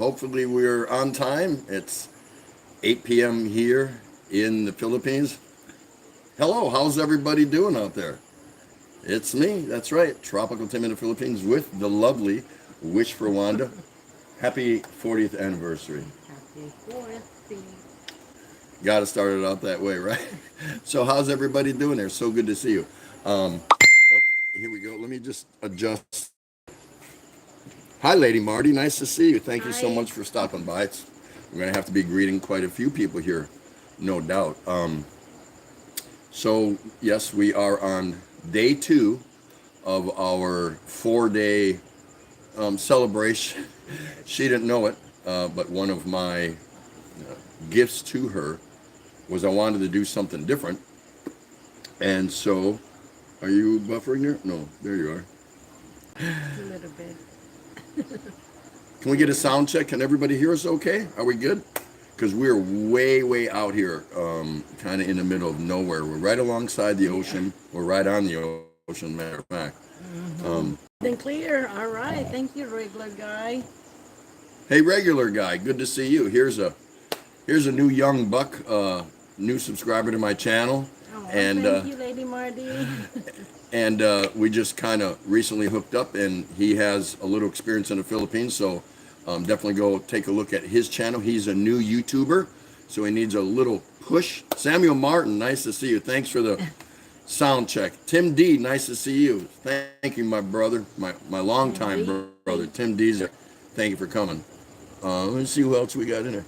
hopefully we're on time. It's 8 p.m. here in the Philippines. Hello, how's everybody doing out there? It's me, that's right, Tropical Tim in the Philippines with the lovely Wish for Wanda. Happy 40th anniversary. Happy 40th. Got to start it out that way, right? So how's everybody doing there? So good to see you. Here we go. Let me just adjust. Hi, Lady Marty. Nice to see you. Thank you so Hi. much for stopping by. We're going to have to be greeting quite a few people here, no doubt. So, yes, we are on day 2 of our 4-day celebration. She didn't know it, but one of my gifts to her was I wanted to do something different. And so, are you buffering there? No, there you are. A little bit. Can we get a sound check? Can everybody hear us okay? Are we good? Because we're way out here, kind of in the middle of nowhere. We're right alongside the ocean. We're right on the ocean, matter of fact. Then clear. All right. Thank you, regular guy. Hey, regular guy, good to see you. Here's a new young buck, new subscriber to my channel. Oh, And thank you, Lady Marty. and we just kind of recently hooked up, and he has a little experience in the Philippines, so definitely go take a look at his channel. He's a new YouTuber, so he needs a little push. Samuel Martin, nice to see you. Thanks for the sound check. Tim D, nice to see you. Thank you, my brother, my longtime brother, Tim D. Thank you for coming. Let's see who else we got in there.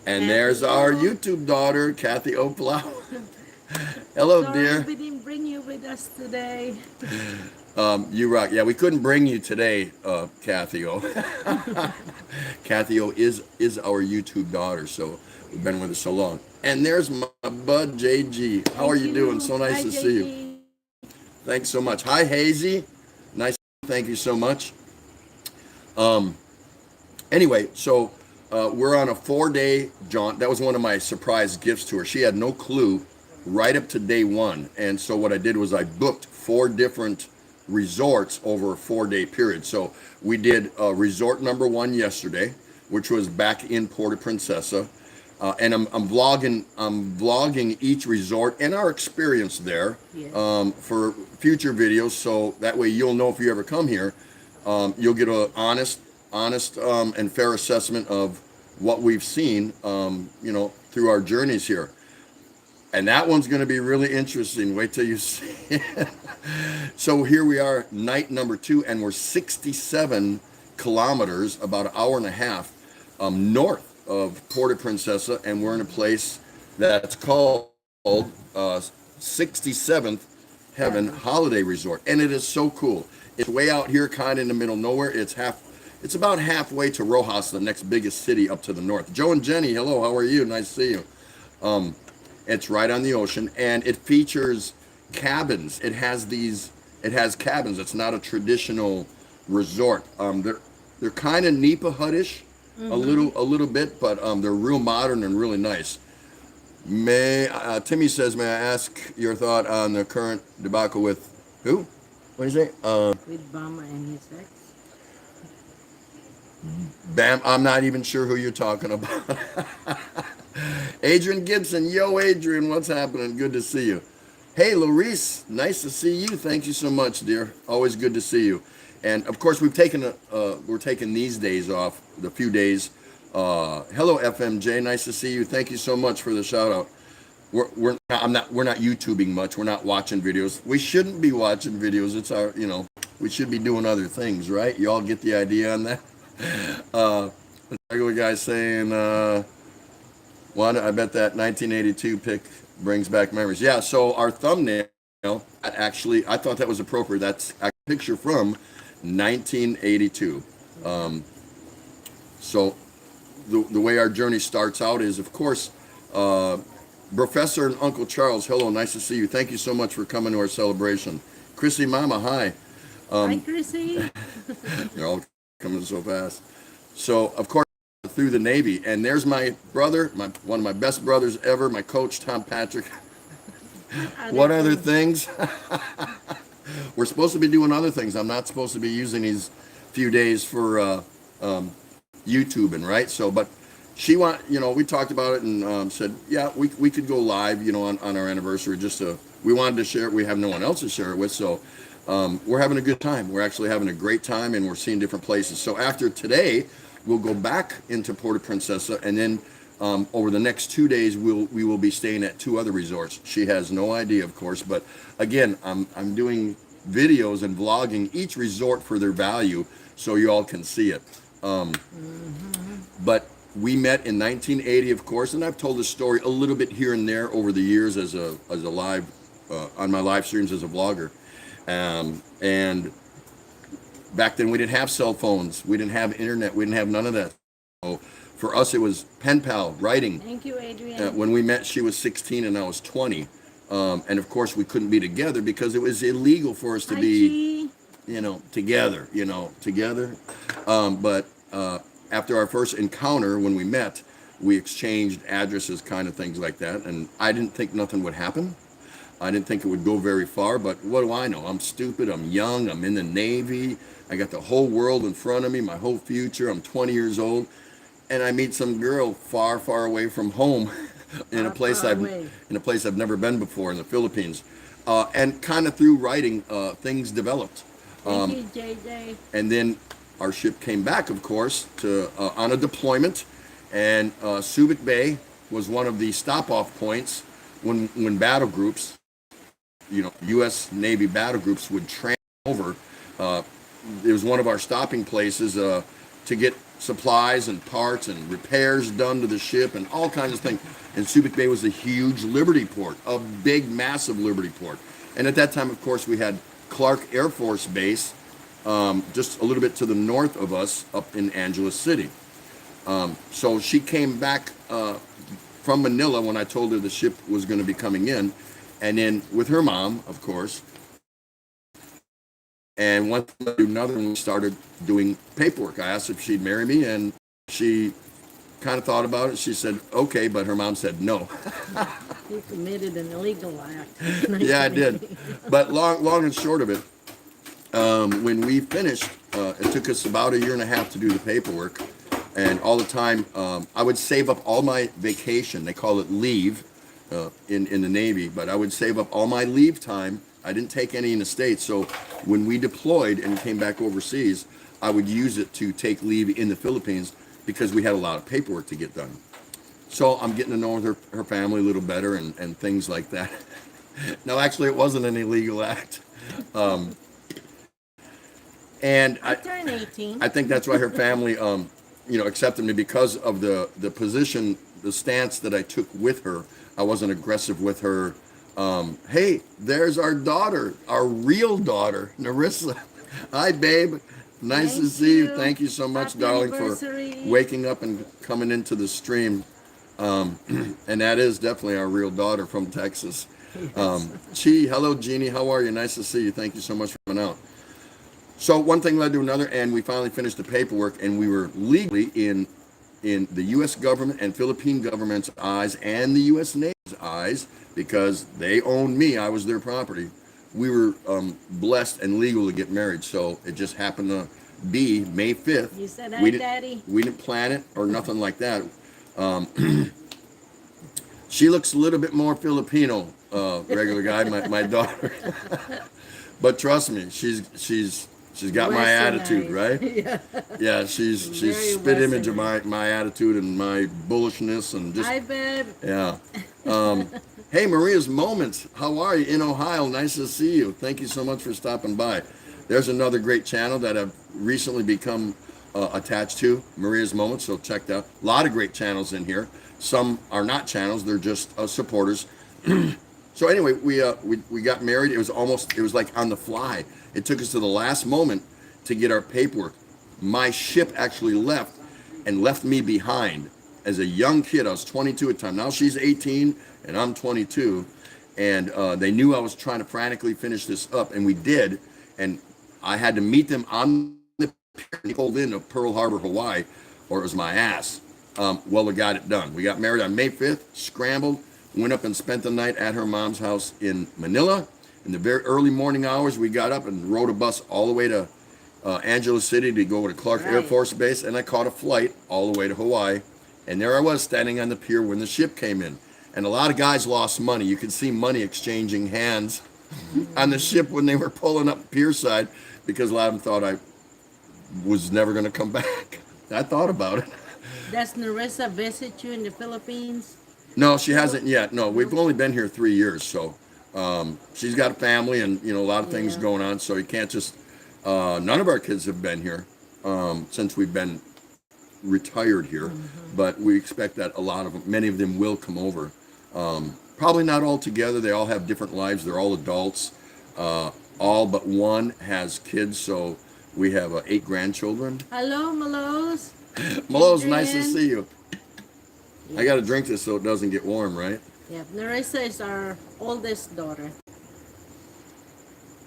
And there's our YouTube daughter, Kathy Oplau. Hello, Sorry, dear. we didn't bring you with us today. You rock. Yeah, we couldn't bring you today, Kathy O. Kathy O is our YouTube daughter, so we've been with her so long. And there's my bud, JG. How are you doing? So nice to see you. Thanks so much. Hi, Hazy. Nice. Thank you so much. Anyway, so we're on a 4-day jaunt. That was one of my surprise gifts to her. She had no clue right up to day 1. And so what I did was I booked 4 different resorts over a 4-day period. So we did resort number 1 yesterday, which was back in Puerto Princesa. And I'm vlogging each resort and our experience there. Yes. For future videos. So that way you'll know if you ever come here, you'll get an honest and fair assessment of what we've seen, through our journeys here. And that one's going to be really interesting. Wait till you see it. So here we are, night number 2, and we're 67 kilometers, about an hour and a half, north of Puerto Princesa, and we're in a place that's called 67th Heaven Holiday Resort. And it is so cool. It's way out here, kind of in the middle of nowhere. It's about halfway to Rojas, the next biggest city up to the north. Joe and Jenny, hello, how are you? Nice to see you. It's right on the ocean, and it features cabins. It has cabins. It's not a traditional resort. They're kind of Nipa hut-ish, a little bit, but they're real modern and really nice. Timmy says, may I ask your thought on the current debacle with who? What do you say? With Bama and his ex. Bam, I'm not even sure who you're talking about. Adrian Gibson, yo Adrian, what's happening? Good to see you. Hey Larice, nice to see you. Thank you so much, dear. Always good to see you. And of course, we're taking these days off, the few days. Hello FMJ, nice to see you. Thank you so much for the shout out. We're not YouTubing much. We're not watching videos. We shouldn't be watching videos. It's our, we should be doing other things, right? You all get the idea on that? The regular guy saying, I bet that 1982 pic brings back memories. Yeah, so our thumbnail, actually, I thought that was appropriate. That's a picture from 1982. So the way our journey starts out is, of course, Professor and Uncle Charles, hello, nice to see you. Thank you so much for coming to our celebration. Chrissy Mama, hi. Hi, Chrissy. They're all coming so fast. So, of course, through the Navy. And there's my brother, one of my best brothers ever, my coach, Tom Patrick. What other things? We're supposed to be doing other things. I'm not supposed to be using these few days for YouTubing, right? So, but we talked about it and said, yeah, we could go live, on our anniversary. We wanted to share it. We have no one else to share it with, so we're having a good time. We're actually having a great time, and we're seeing different places. So after today, we'll go back into Puerto Princesa, and then over the next 2 days, we will be staying at two other resorts. She has no idea, of course, but again, I'm doing videos and vlogging each resort for their value, so you all can see it. But we met in 1980, of course, and I've told this story a little bit here and there over the years as a live on my live streams as a vlogger. And back then we didn't have cell phones, we didn't have internet, we didn't have none of that. So for us, it was pen pal writing. Thank you, Adrian. When we met, she was 16 and I was 20. And of course, we couldn't be together because it was illegal for us to be, together. But after our first encounter, when we met, we exchanged addresses, kind of things like that. And I didn't think nothing would happen. I didn't think it would go very far, but what do I know? I'm stupid, I'm young, I'm in the Navy, I got the whole world in front of me, my whole future, I'm 20 years old, and I meet some girl far, far away from home in a place I've never been before, in the Philippines. And kind of through writing, things developed. Thank you, JJ. And then our ship came back, of course, to on a deployment, and Subic Bay was one of the stop-off points when battle groups, U.S. Navy battle groups would train over. It was one of our stopping places to get supplies and parts and repairs done to the ship and all kinds of things. And Subic Bay was a huge Liberty port, a big, massive Liberty port. And at that time, of course, we had Clark Air Force Base just a little bit to the north of us up in Angeles City. So she came back from Manila when I told her the ship was going to be coming in. And then with her mom, of course, and one thing to another, and we started doing paperwork. I asked if she'd marry me, and she kind of thought about it. She said, okay, but her mom said no. You committed an illegal act. Yeah, I did. But long and short of it, when we finished, it took us about a year and a half to do the paperwork. And all the time, I would save up all my vacation. They call it leave in the Navy, but I would save up all my leave time. I didn't take any in the States. So when we deployed and came back overseas, I would use it to take leave in the Philippines because we had a lot of paperwork to get done. So I'm getting to know her family a little better and things like that. No, actually, it wasn't an illegal act. And I turned 18. I think that's why her family, accepted me because of the position, the stance that I took with her. I wasn't aggressive with her. Hey, there's our daughter, our real daughter, Narissa. Hi, babe. Nice to see you. Thank you so much, darling, for waking up and coming into the stream. And that is definitely our real daughter from Texas. Hello, Jeannie. How are you? Nice to see you. Thank you so much for coming out. So one thing led to another, and we finally finished the paperwork, and we were legally in the U.S. government and Philippine government's eyes and the U.S. Navy's eyes, because they owned me. I was their property. We were blessed and legal to get married, so it just happened to be May 5th. You said, "Hi, Daddy." We didn't plan it or nothing like that. She looks a little bit more Filipino, regular guy, my daughter. But trust me, she's got my attitude, right? Yeah, she's spit image of my attitude and my bullishness and just. Hi, babe. Yeah. Hey, Maria's Moments. How are you in Ohio? Nice to see you. Thank you so much for stopping by. There's another great channel that I've recently become attached to, Maria's Moments. So check that out. A lot of great channels in here. Some are not channels; they're just supporters. So anyway, we got married. It was like on the fly. It took us to the last moment to get our paperwork. My ship actually left me behind as a young kid. I was 22 at the time. Now she's 18 and I'm 22. And they knew I was trying to frantically finish this up, and we did. And I had to meet them on the pier pulled into Pearl Harbor, Hawaii, or it was my ass. Well, we got it done. We got married on May 5th, scrambled, went up and spent the night at her mom's house in Manila. In the very early morning hours, we got up and rode a bus all the way to Angeles City to go to Clark Air Right. Force Base, and I caught a flight all the way to Hawaii. And there I was standing on the pier when the ship came in. And a lot of guys lost money. You could see money exchanging hands on the ship when they were pulling up pier side because a lot of them thought I was never going to come back. I thought about it. Does Narissa visit you in the Philippines? No, she hasn't yet. No, we've only been here 3 years, so she's got a family and a lot of things Yeah. going on. So you can't just. None of our kids have been here since we've been retired here, but we expect that many of them will come over. Probably not all together. They all have different lives. They're all adults. All but one has kids, so we have 8 grandchildren. Hello, Malos. Melo's, nice to Adrian. see you. I got to drink this so it doesn't get warm, right? Yep, Narissa is our oldest daughter.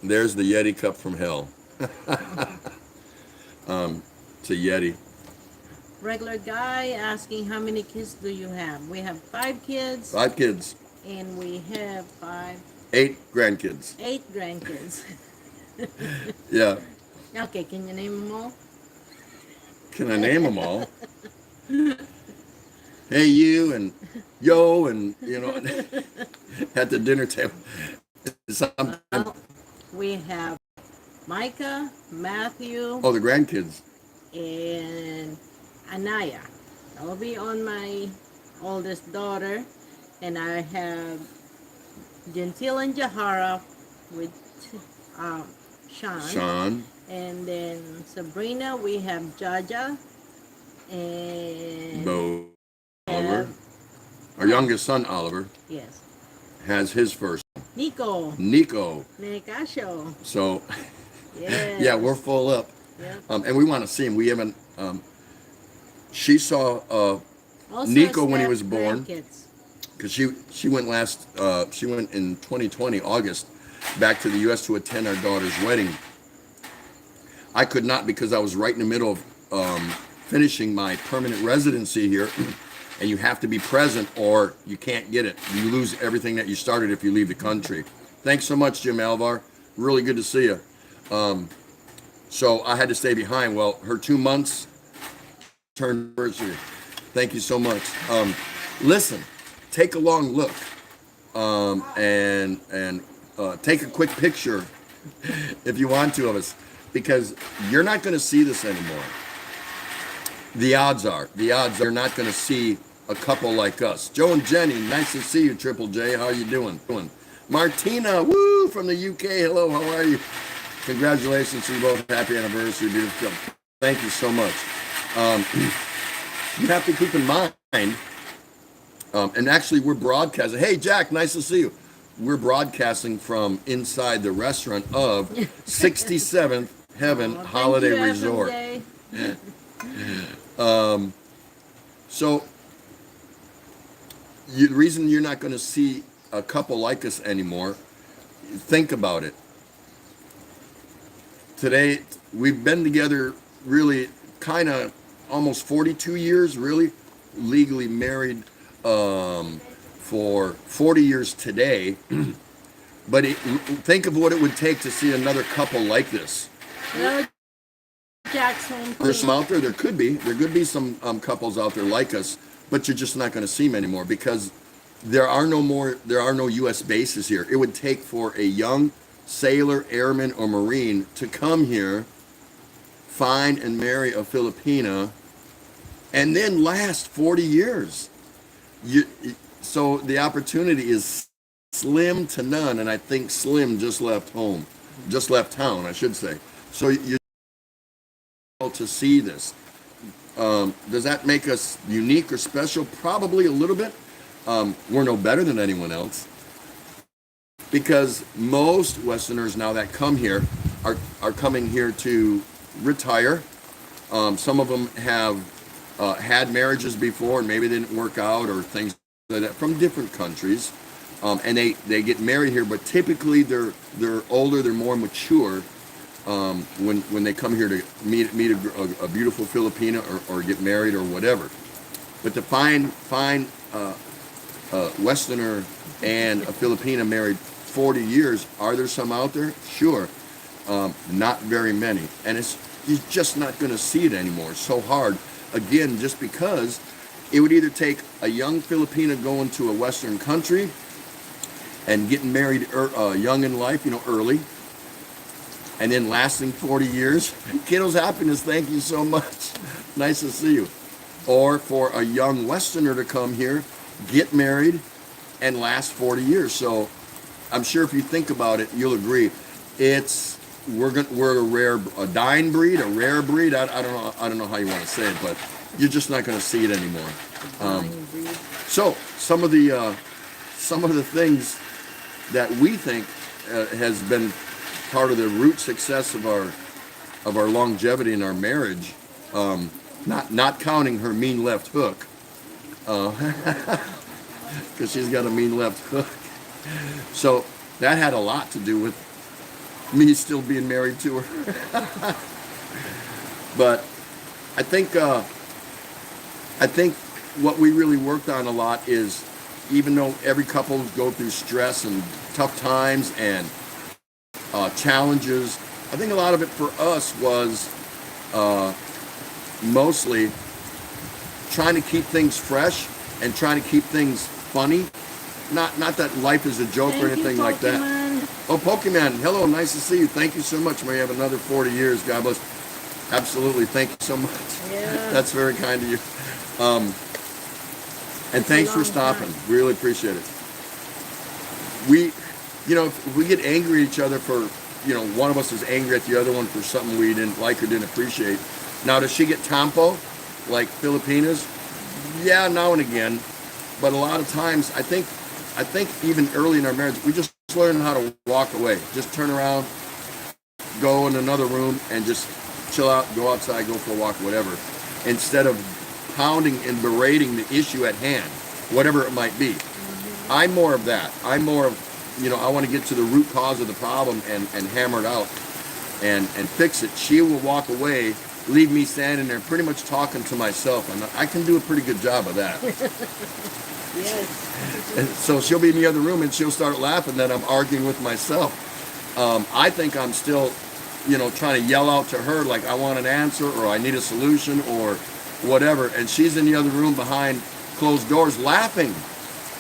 There's the Yeti cup from hell. It's a Yeti. Regular guy asking how many kids do you have? We have 5 kids 5 kids, and we have 8 grandkids. 8 grandkids. Yeah. Okay, can you name them all? Can I name them all? Hey, you and yo, and at the dinner table. Sometimes, Well, we have Micah, Matthew, the grandkids. and Anaya. That will be on my oldest daughter. And I have Gentil and Jahara with Sean. Sean, And then Sabrina, we have Jaja. And Bo, Oliver. Our youngest son, Oliver, yes, has his first. Nico, Nico. Nicasio. So, Yes. yeah, we're full up. Yep. And we want to see him. We haven't. She saw Also Nico when he Steph was born. grandkids. because she went she went in 2020 August back to the U.S. to attend our daughter's wedding. I could not because I was right in the middle of finishing my permanent residency here, and you have to be present or you can't get it. You lose everything that you started if you leave the country. Thanks so much, Jim Alvar. Really good to see you. So I had to stay behind. Well, her 2 months turned anniversary. Thank you so much. Listen, take a long look and take a quick picture if you want to of us, because you're not going to see this anymore. The odds are you're not going to see a couple like us. Joe and Jenny, nice to see you, Triple J. How are you doing? Martina, woo, from the UK. Hello, how are you? Congratulations to you both. Happy anniversary, beautiful. Thank you so much. You have to keep in mind, and actually we're broadcasting. Hey, Jack, nice to see you. We're broadcasting from inside the restaurant of 67th Heaven Holiday Thank you, Resort. FMJ. So the reason you're not going to see a couple like us anymore, think about it. Today, we've been together really kind of almost 42 years, really legally married for 40 years today. But think of what it would take to see another couple like this. Hello, Jack's home. There's some out there. There could be some couples out there like us, but you're just not going to see them anymore because there are no U.S. bases here. It would take for a young sailor, airman, or Marine to come here, find and marry a Filipina, and then last 40 years. So the opportunity is slim to none, and I think Slim just left town, I should say. So you're able to see this. Does that make us unique or special? Probably a little bit. We're no better than anyone else, because most Westerners now that come here are coming here to retire. Some of them have had marriages before and maybe they didn't work out or things like that from different countries, and they get married here. But typically they're older, they're more mature when they come here to meet a beautiful Filipina or get married or whatever. But to find a Westerner and a Filipina married 40 years, are there some out there? Sure. Not very many. And you're just not going to see it anymore. It's so hard. Again, just because it would either take a young Filipina going to a Western country and getting married young in life, early, and then lasting 40 years. Kiddo's happiness, thank you so much. Nice to see you. Or for a young Westerner to come here, get married, and last 40 years. So I'm sure if you think about it, you'll agree. We're a dying breed, a rare breed. I don't know how you want to say it, but you're just not going to see it anymore. So some of the things that we think has been part of the root success of our longevity in our marriage, not counting her mean left hook, because she's got a mean left hook. So that had a lot to do with me still being married to her. But I think what we really worked on a lot is, even though every couple go through stress and tough times and challenges, I think a lot of it for us was mostly trying to keep things fresh and trying to keep things funny. Not that life is a joke or anything like that. Oh, Pokemon, hello, nice to see you. Thank you so much. May you have another 40 years. God bless. Absolutely, thank you so much. Yeah. That's very kind of you. And thanks for stopping. Really appreciate it. We get angry at each other for, one of us is angry at the other one for something we didn't like or didn't appreciate. Now, does she get tampo, like Filipinas? Yeah, now and again. But a lot of times, I think even early in our marriage, we just learn how to walk away. Just turn around, go in another room, and just chill out, go outside, go for a walk, whatever. Instead of pounding and berating the issue at hand, whatever it might be. I'm more of that. I'm more of, I want to get to the root cause of the problem and hammer it out and fix it. She will walk away, leave me standing there pretty much talking to myself, and I can do a pretty good job of that. Yes. And so she'll be in the other room and she'll start laughing that I'm arguing with myself. I think I'm still, trying to yell out to her like I want an answer or I need a solution or whatever. And she's in the other room behind closed doors laughing.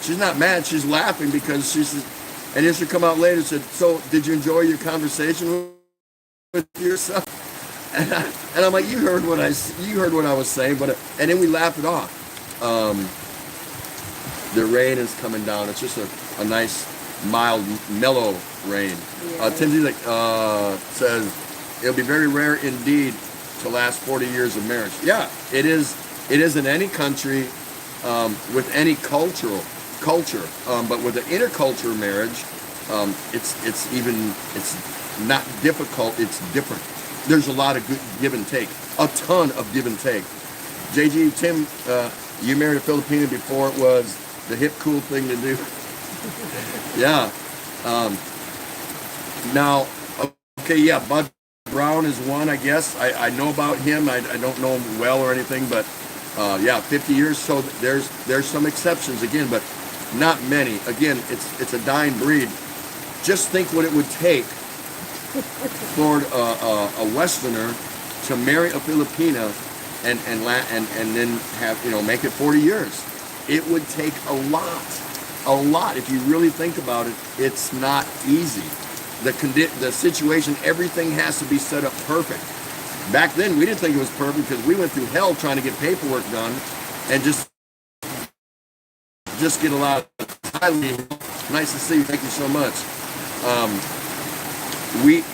She's not mad. She's laughing because and then she'll come out later and said, so did you enjoy your conversation with yourself? And I'm like, you heard what I was saying, and then we laugh it off. The rain is coming down. It's just a nice, mild, mellow rain. Yeah. Timothy says, it'll be very rare indeed to last 40 years of marriage. Yeah, it is in any country, with any culture. But with an intercultural marriage, it's not difficult, it's different. There's a lot of good give and take, a ton of give and take. JG, Tim, you married a Filipina before it was the hip, cool thing to do. Yeah. Now, okay, yeah, Bud Brown is one, I guess. I know about him. I don't know him well or anything, but yeah, 50 years. So there's some exceptions again, but not many. Again, it's a dying breed. Just think what it would take for a Westerner to marry a Filipina and then have, make it 40 years. It would take a lot. If you really think about it, it's not easy. The situation, everything has to be set up perfect. Back then, we didn't think it was perfect because we went through hell trying to get paperwork done and just get a lot of time. Nice to see you. Thank you so much.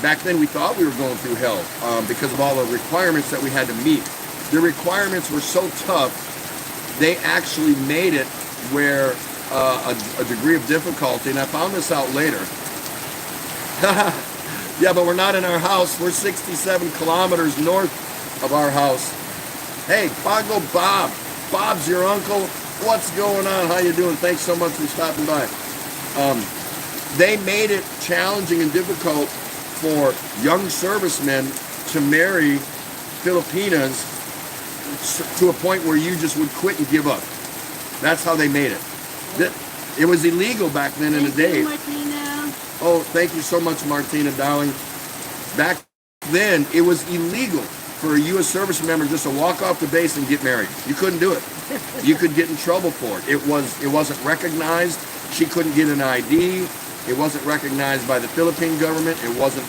Back then we thought we were going through hell because of all the requirements that we had to meet. The requirements were so tough, they actually made it where a degree of difficulty, and I found this out later. Yeah, but we're not in our house. We're 67 kilometers north of our house. Hey, Bongo Bob. Bob's your uncle. What's going on? How you doing? Thanks so much for stopping by. They made it challenging and difficult for young servicemen to marry Filipinas to a point where you just would quit and give up. That's how they made it. It was illegal back then in the day. Oh, thank you so much, Martina, darling. Back then, it was illegal for a U.S. service member just to walk off the base and get married. You couldn't do it. You could get in trouble for it. It wasn't recognized. She couldn't get an ID. It wasn't recognized by the Philippine government. It wasn't.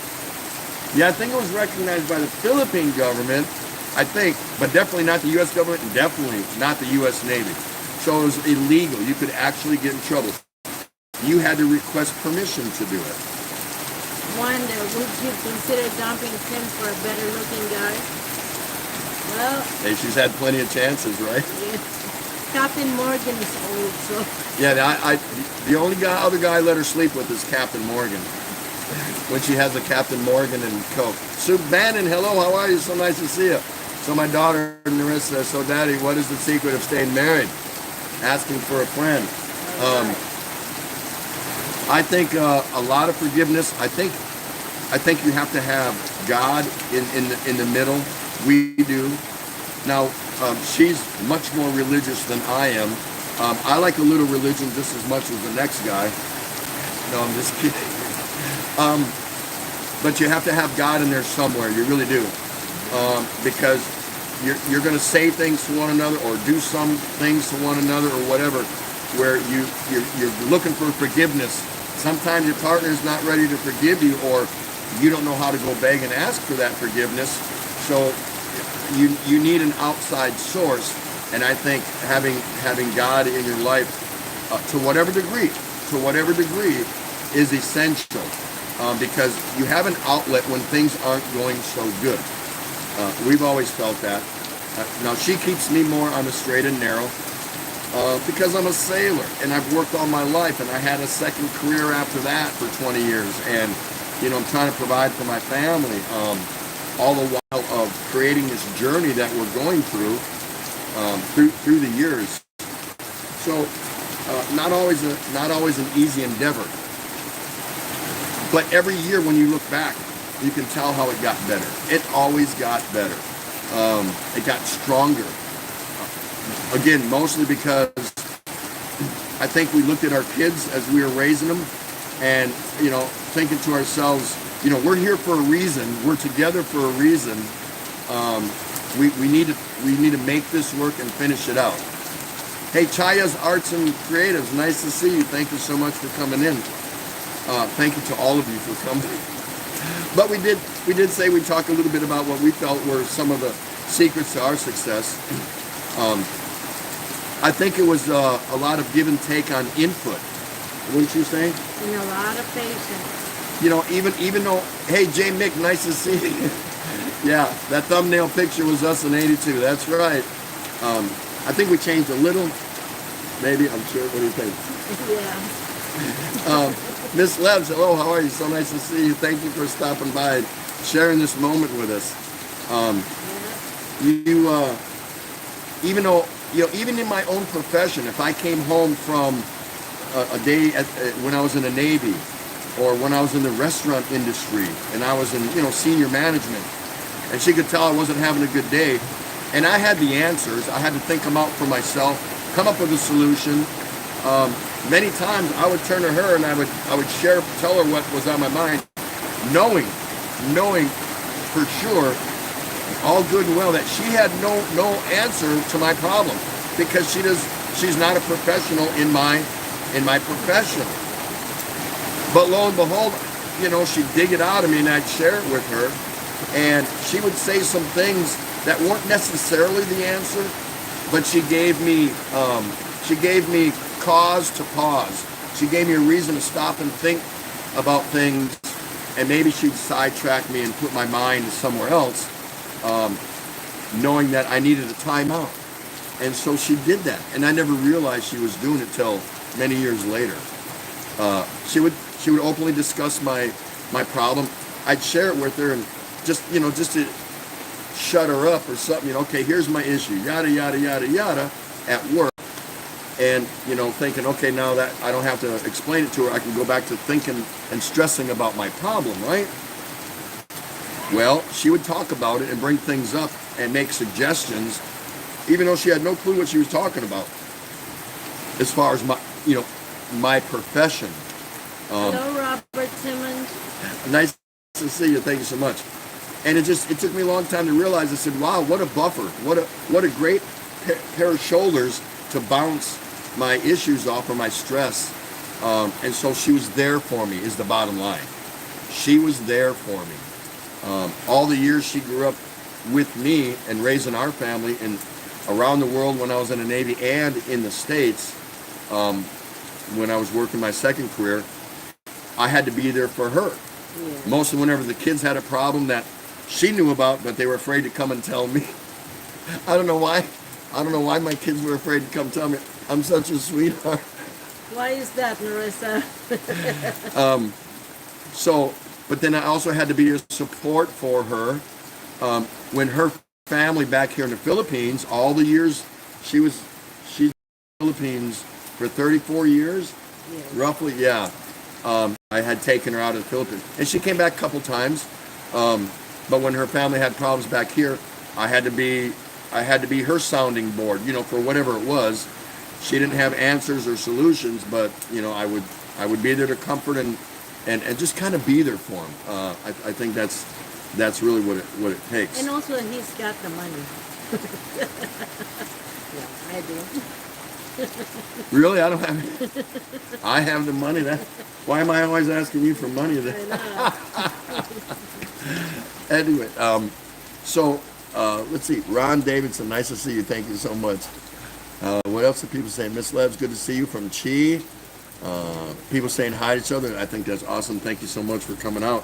Yeah, I think it was recognized by the Philippine government, I think, but definitely not the U.S. government and definitely not the U.S. Navy. So it was illegal. You could actually get in trouble. You had to request permission to do it. Wonder, would you consider dumping Tim for a better looking guy? Well, Hey, she's had plenty of chances, right? yeah. Captain Morgan is old, so Yeah, the only other guy I let her sleep with is Captain Morgan. When she has a Captain Morgan and Coke. Sue Bannon, hello, how are you? So nice to see you. So my daughter Narissa says, so Daddy, what is the secret of staying married? Asking for a friend. I think a lot of forgiveness. I think you have to have God in the middle. We do. Now, she's much more religious than I am. I like a little religion just as much as the next guy. No, I'm just kidding. But you have to have God in there somewhere. You really do. Because you're going to say things to one another or do some things to one another or whatever where you're looking for forgiveness. Sometimes your partner is not ready to forgive you, or you don't know how to go beg and ask for that forgiveness. So you need an outside source, and I think having God in your life to whatever degree is essential, because you have an outlet when things aren't going so good. We've always felt that. Now she keeps me more on the straight and narrow. Because I'm a sailor and I've worked all my life, and I had a second career after that for 20 years, and I'm trying to provide for my family, all the while of creating this journey that we're going through the years. So not always an easy endeavor, but every year when you look back, you can tell how it got better. It always got better. It got stronger. Again, mostly because I think we looked at our kids as we were raising them, and thinking to ourselves, we're here for a reason. We're together for a reason. We need to make this work and finish it out. Hey, Chaya's Arts and Creatives, nice to see you. Thank you so much for coming in. Thank you to all of you for coming. But we did say we'd talk a little bit about what we felt were some of the secrets to our success. I think it was a lot of give and take on input, wouldn't you say? and a lot of patience. Even though, hey, J. Mick, nice to see you. Yeah, that thumbnail picture was us in '82. That's right. I think we changed a little. Maybe, I'm sure. What do you think? Yeah. Miss Lebs, hello, how are you? So nice to see you. Thank you for stopping by and sharing this moment with us. Even in my own profession, if I came home from a day when I was in the Navy, or when I was in the restaurant industry and I was in senior management, and she could tell I wasn't having a good day, and I had the answers, I had to think them out for myself, come up with a solution. Many times I would turn to her and I would tell her what was on my mind, knowing for sure, all good and well, that she had no answer to my problem, because she's not a professional in my profession. But lo and behold, she'd dig it out of me and I'd share it with her, and she would say some things that weren't necessarily the answer, but she gave me cause to pause. She gave me a reason to stop and think about things, and maybe she'd sidetrack me and put my mind somewhere else, knowing that I needed a timeout. And so she did that, and I never realized she was doing it till many years later. She would openly discuss my problem. I'd share it with her, and just to shut her up or something. Okay, here's my issue, yada yada yada yada, at work. And thinking, okay, now that I don't have to explain it to her, I can go back to thinking and stressing about my problem, right? Well, she would talk about it and bring things up and make suggestions, even though she had no clue what she was talking about, as far as my profession. Hello, Robert Simmons. Nice to see you. Thank you so much. And it took me a long time to realize. I said, wow, what a buffer, what a great pair of shoulders to bounce my issues off or my stress. And so she was there for me is the bottom line. She was there for me. All the years she grew up with me and raising our family and around the world when I was in the Navy and in the States, when I was working my second career, I had to be there for her. Yeah. Mostly whenever the kids had a problem that she knew about, but they were afraid to come and tell me. I don't know why. I don't know why my kids were afraid to come tell me. I'm such a sweetheart. Why is that, Marissa? But then I also had to be a support for her. When her family back here in the Philippines, all the years she's in the Philippines for 34 years, Yes. roughly, yeah. I had taken her out of the Philippines, and she came back a couple times. But when her family had problems back here, I had to be her sounding board, for whatever it was. She didn't have answers or solutions, but I would be there to comfort and just kind of be there for him. I think that's really what it takes. And also, he's got the money. Yeah, I do. Really, I don't have it. I have the money. Why am I always asking you for money then? Anyway, let's see. Ron Davidson, nice to see you. Thank you so much. What else are people saying? Miss Labs, good to see you from Chi. People saying hi to each other. I think that's awesome. Thank you so much for coming out.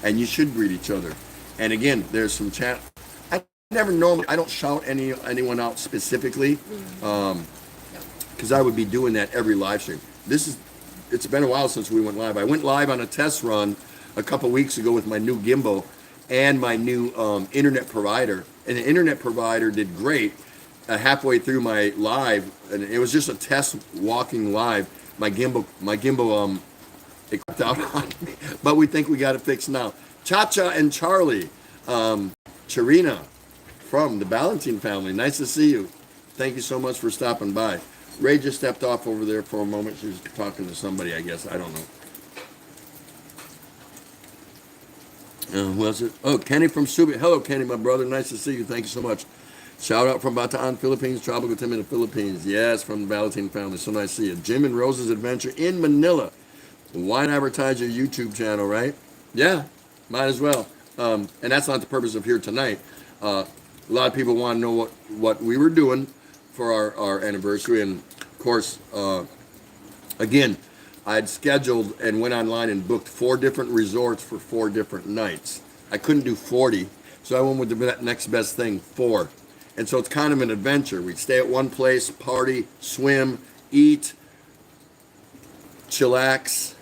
And you should greet each other. And again, there's some chat. I don't shout anyone out specifically, because I would be doing that every live stream. It's been a while since we went live. I went live on a test run a couple weeks ago with my new gimbal and my new internet provider. And the internet provider did great. Halfway through my live, and it was just a test walking live. My gimbal, it clipped out on me. But we think we got it fixed now. Cha-Cha and Charlie, Charina from the Ballantine family. Nice to see you. Thank you so much for stopping by. Ray just stepped off over there for a moment. She was talking to somebody, I guess. I don't know. Who else? Oh, Kenny from Subic. Hello, Kenny, my brother. Nice to see you. Thank you so much. Shout out from Bataan, Philippines. Tropical Tim in the Philippines. Yes, from the Ballantine family. So nice to see you. Jim and Rose's Adventure in Manila. Why not advertise your YouTube channel, right? Yeah, might as well. And that's not the purpose of here tonight. A lot of people want to know what we were doing for our anniversary. And of course, again, I'd scheduled and went online and booked 4 different resorts for 4 different nights. I couldn't do 40, so I went with the next best thing, 4. And so it's kind of an adventure. We'd stay at one place, party, swim, eat, chillax.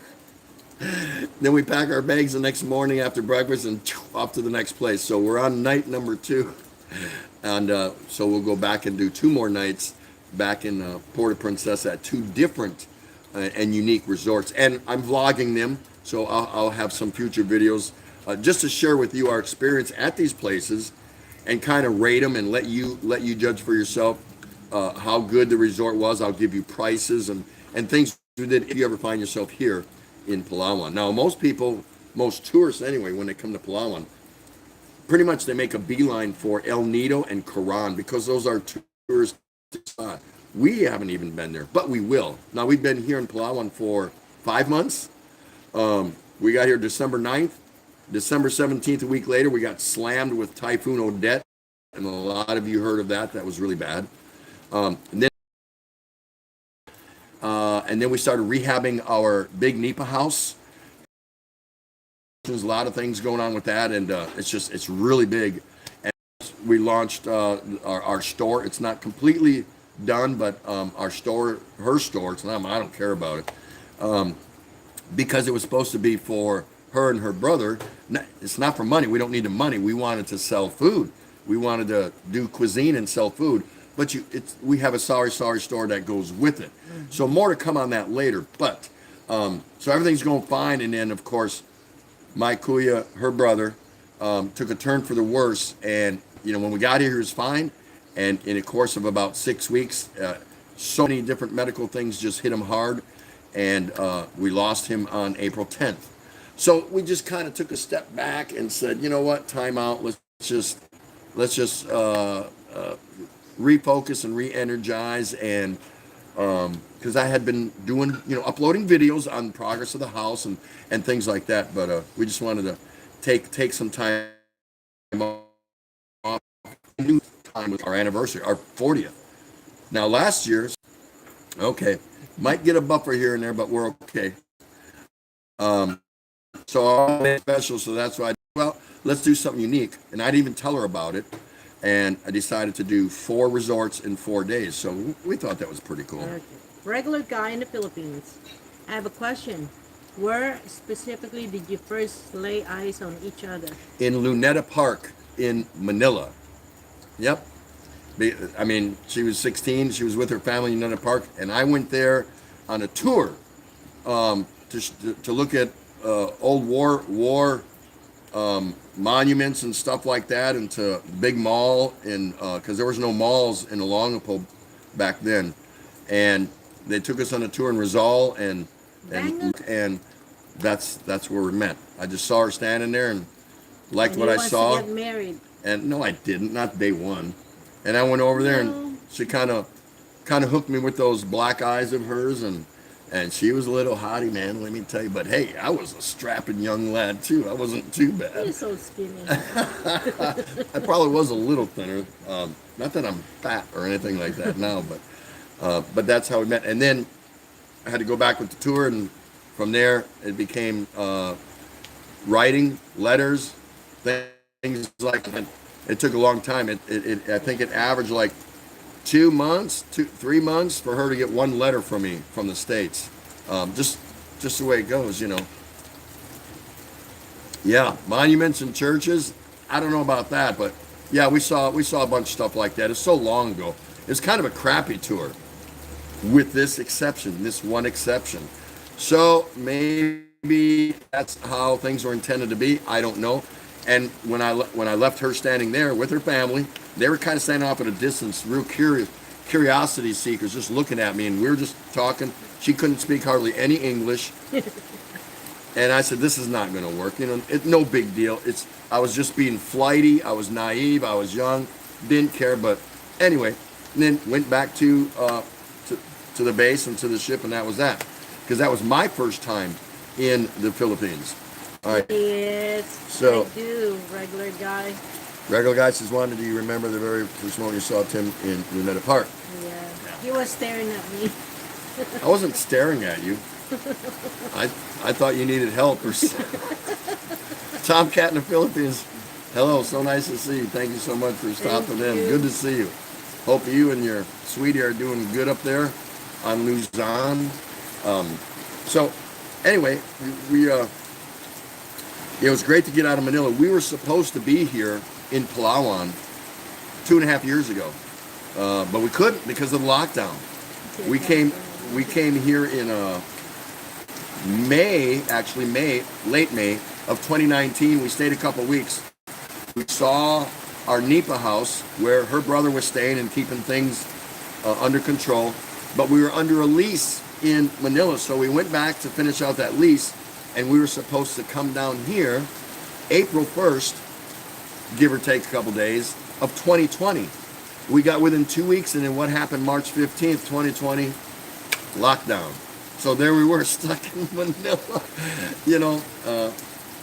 Then we pack our bags the next morning after breakfast and off to the next place. So we're on night number 2. And so we'll go back and do 2 more nights back in Puerto Princesa at 2 different and unique resorts. And I'm vlogging them, so I'll have some future videos just to share with you our experience at these places and kind of rate them and let you judge for yourself how good the resort was. I'll give you prices and things we did if you ever find yourself here in Palawan. Now, most tourists anyway, when they come to Palawan, pretty much they make a beeline for El Nido and Coron because those are tourist spots. We haven't even been there, but we will. Now, we've been here in Palawan for 5 months. We got here December 9th. December 17th, a week later, we got slammed with Typhoon Odette, and a lot of you heard of that. That was really bad. And then we started rehabbing our big Nipa house. There's a lot of things going on with that, and it's really big. And we launched our store. It's not completely done, but her store, it's not, I don't care about it, because it was supposed to be for her and her brother. It's not for money. We don't need the money. We wanted to sell food. We wanted to do cuisine and sell food. But we have a sorry store that goes with it. Mm-hmm. So more to come on that later. But so everything's going fine. And then of course, my kuya, her brother, took a turn for the worse. And when we got here, he was fine. And in a course of about 6 weeks, so many different medical things just hit him hard. And we lost him on April 10th. So we just kind of took a step back and said, you know what, time out. Let's just refocus and re-energize, and because I had been doing, uploading videos on progress of the house and things like that, but we just wanted to take some time off. New time with our anniversary, our 40th. Now last year's, okay, might get a buffer here and there, but we're okay. So I'll make special, so that's why well, let's do something unique. And I didn't even tell her about it. And I decided to do 4 resorts in 4 days. So we thought that was pretty cool. Okay. Regular guy in the Philippines. I have a question. Where specifically did you first lay eyes on each other? In Luneta Park in Manila. Yep. I mean, she was 16. She was with her family in Luneta Park. And I went there on a tour to look at old war monuments and stuff like that, and to big mall, and because there was no malls in Olongapo back then, and they took us on a tour in Rizal, and that's where we met. I just saw her standing there and liked what I saw. To get married. And no, I didn't, not day one. And I went over there, and she kind of hooked me with those black eyes of hers, and she was a little hottie, man, let me tell you. But hey, I was a strapping young lad too. I wasn't too bad. You're so skinny. I probably was a little thinner. Not that I'm fat or anything like that now, but that's how we met. And then I had to go back with the tour, and from there it became writing letters, things like that. It took a long time. I think it averaged like 3 months for her to get one letter from me from the States. Just the way it goes, Yeah, monuments and churches. I don't know about that, but yeah, we saw a bunch of stuff like that. It's so long ago. It's kind of a crappy tour, with this one exception. So maybe that's how things were intended to be. I don't know. And when I left her standing there with her family, they were kind of standing off at a distance, real curiosity seekers, just looking at me, and we were just talking. She couldn't speak hardly any English, and I said, "This is not going to work. It's no big deal. I was just being flighty. I was naive. I was young, didn't care." But anyway, and then went back to the base and to the ship, and that was that, because that was my first time in the Philippines. All right. Yes. So, I do, regular guy. Regular guy says, "Wanda, do you remember the very first moment you saw Tim in Luneta Park?" Yeah. He was staring at me. I wasn't staring at you. I thought you needed help or something. Tomcat in the Philippines. Hello, so nice to see you. Thank you so much for stopping in. Good to see you. Hope you and your sweetie are doing good up there on Luzon. So anyway, it was great to get out of Manila. We were supposed to be here in Palawan 2.5 years ago, but we couldn't because of the lockdown. We came here in late May of 2019. We stayed a couple weeks. We saw our Nipa house where her brother was staying and keeping things under control, but we were under a lease in Manila, so we went back to finish out that lease, and we were supposed to come down here April 1st, give or take a couple days, of 2020. We got within 2 weeks, and then what happened March 15th, 2020? Lockdown. So there we were, stuck in Manila,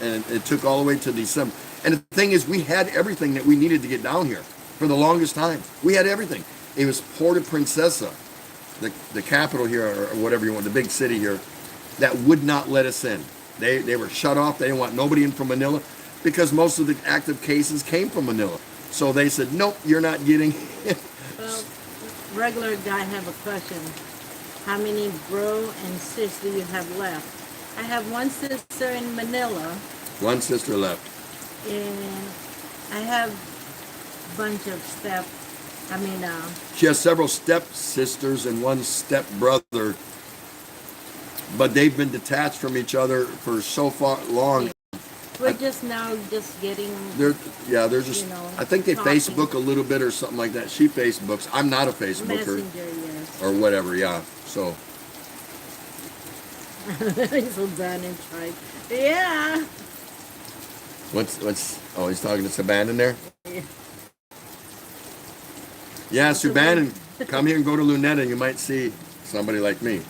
and it took all the way to December. And the thing is, we had everything that we needed to get down here for the longest time. We had everything. It was Puerto Princesa, the capital here, or whatever you want, the big city here, that would not let us in. They were shut off. They didn't want nobody in from Manila because most of the active cases came from Manila. So they said, nope, you're not getting in. Well, regular guy, I have a question. How many bro and sis do you have left? I have one sister in Manila. One sister left. And I have a bunch of She has several step-sisters and one step-brother, but they've been detached from each other for so long. We're just getting. They're just. I think they talking. Facebook a little bit or something like that. She Facebooks. I'm not a Facebooker. Messenger, yes. Or whatever. Yeah. So. So done and tried. Yeah. Oh, he's talking to Saban there? Yeah. Yeah, So we- Suban, come here and go to Luneta. You might see somebody like me.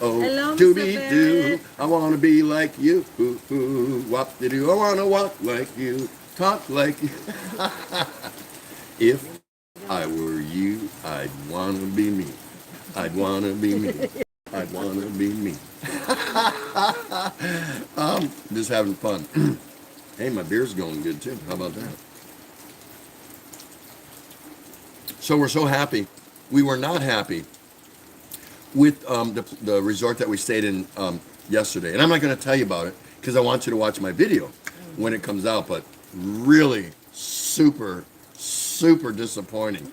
Oh, Hello, Mr. dooby-doo, Barrett. I want to be like you. Wop-de-doo, I want to walk like you, talk like you. If I were you, I'd want to be me. I'd want to be me. I'd want to be me. Just having fun. Hey, my beer's going good too. How about that? So we're so happy. We were not happy with the resort that we stayed in yesterday. And I'm not going to tell you about it because I want you to watch my video when it comes out. But really super, super disappointing.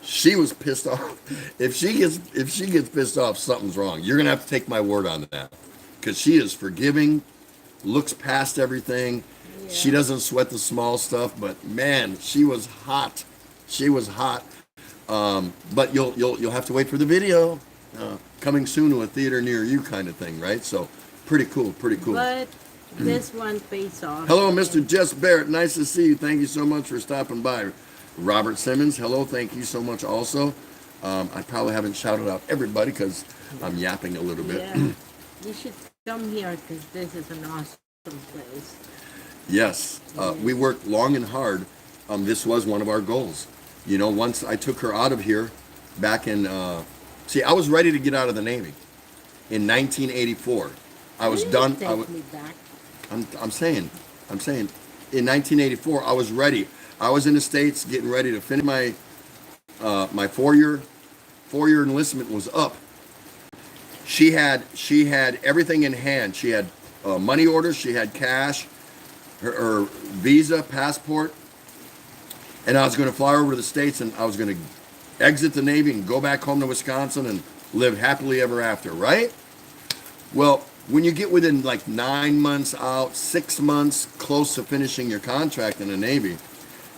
She was pissed off. If she gets pissed off, something's wrong. You're going to have to take my word on that because she is forgiving, looks past everything. Yeah. She doesn't sweat the small stuff. But man, she was hot. She was hot. But you'll have to wait for the video. Coming soon to a theater near you kind of thing, right? So pretty cool, pretty cool. But this one pays off. Hello, Mr. Jess Barrett. Nice to see you. Thank you so much for stopping by. Robert Simmons, hello. Thank you so much also. I probably haven't shouted out everybody because I'm yapping a little bit. Yeah. You should come here because this is an awesome place. Yes, we worked long and hard. This was one of our goals. You know, once I took her out of here back in, I was ready to get out of the Navy in 1984. I was done. Take me back. I'm saying, in 1984, I was ready. I was in the States getting ready to finish my my four-year enlistment was up. She had everything in hand. She had money orders. She had cash, her visa, passport, and I was going to fly over to the States and I was going to exit the Navy and go back home to Wisconsin and live happily ever after. Right? Well, when you get within like 9 months out, 6 months close to finishing your contract in the Navy,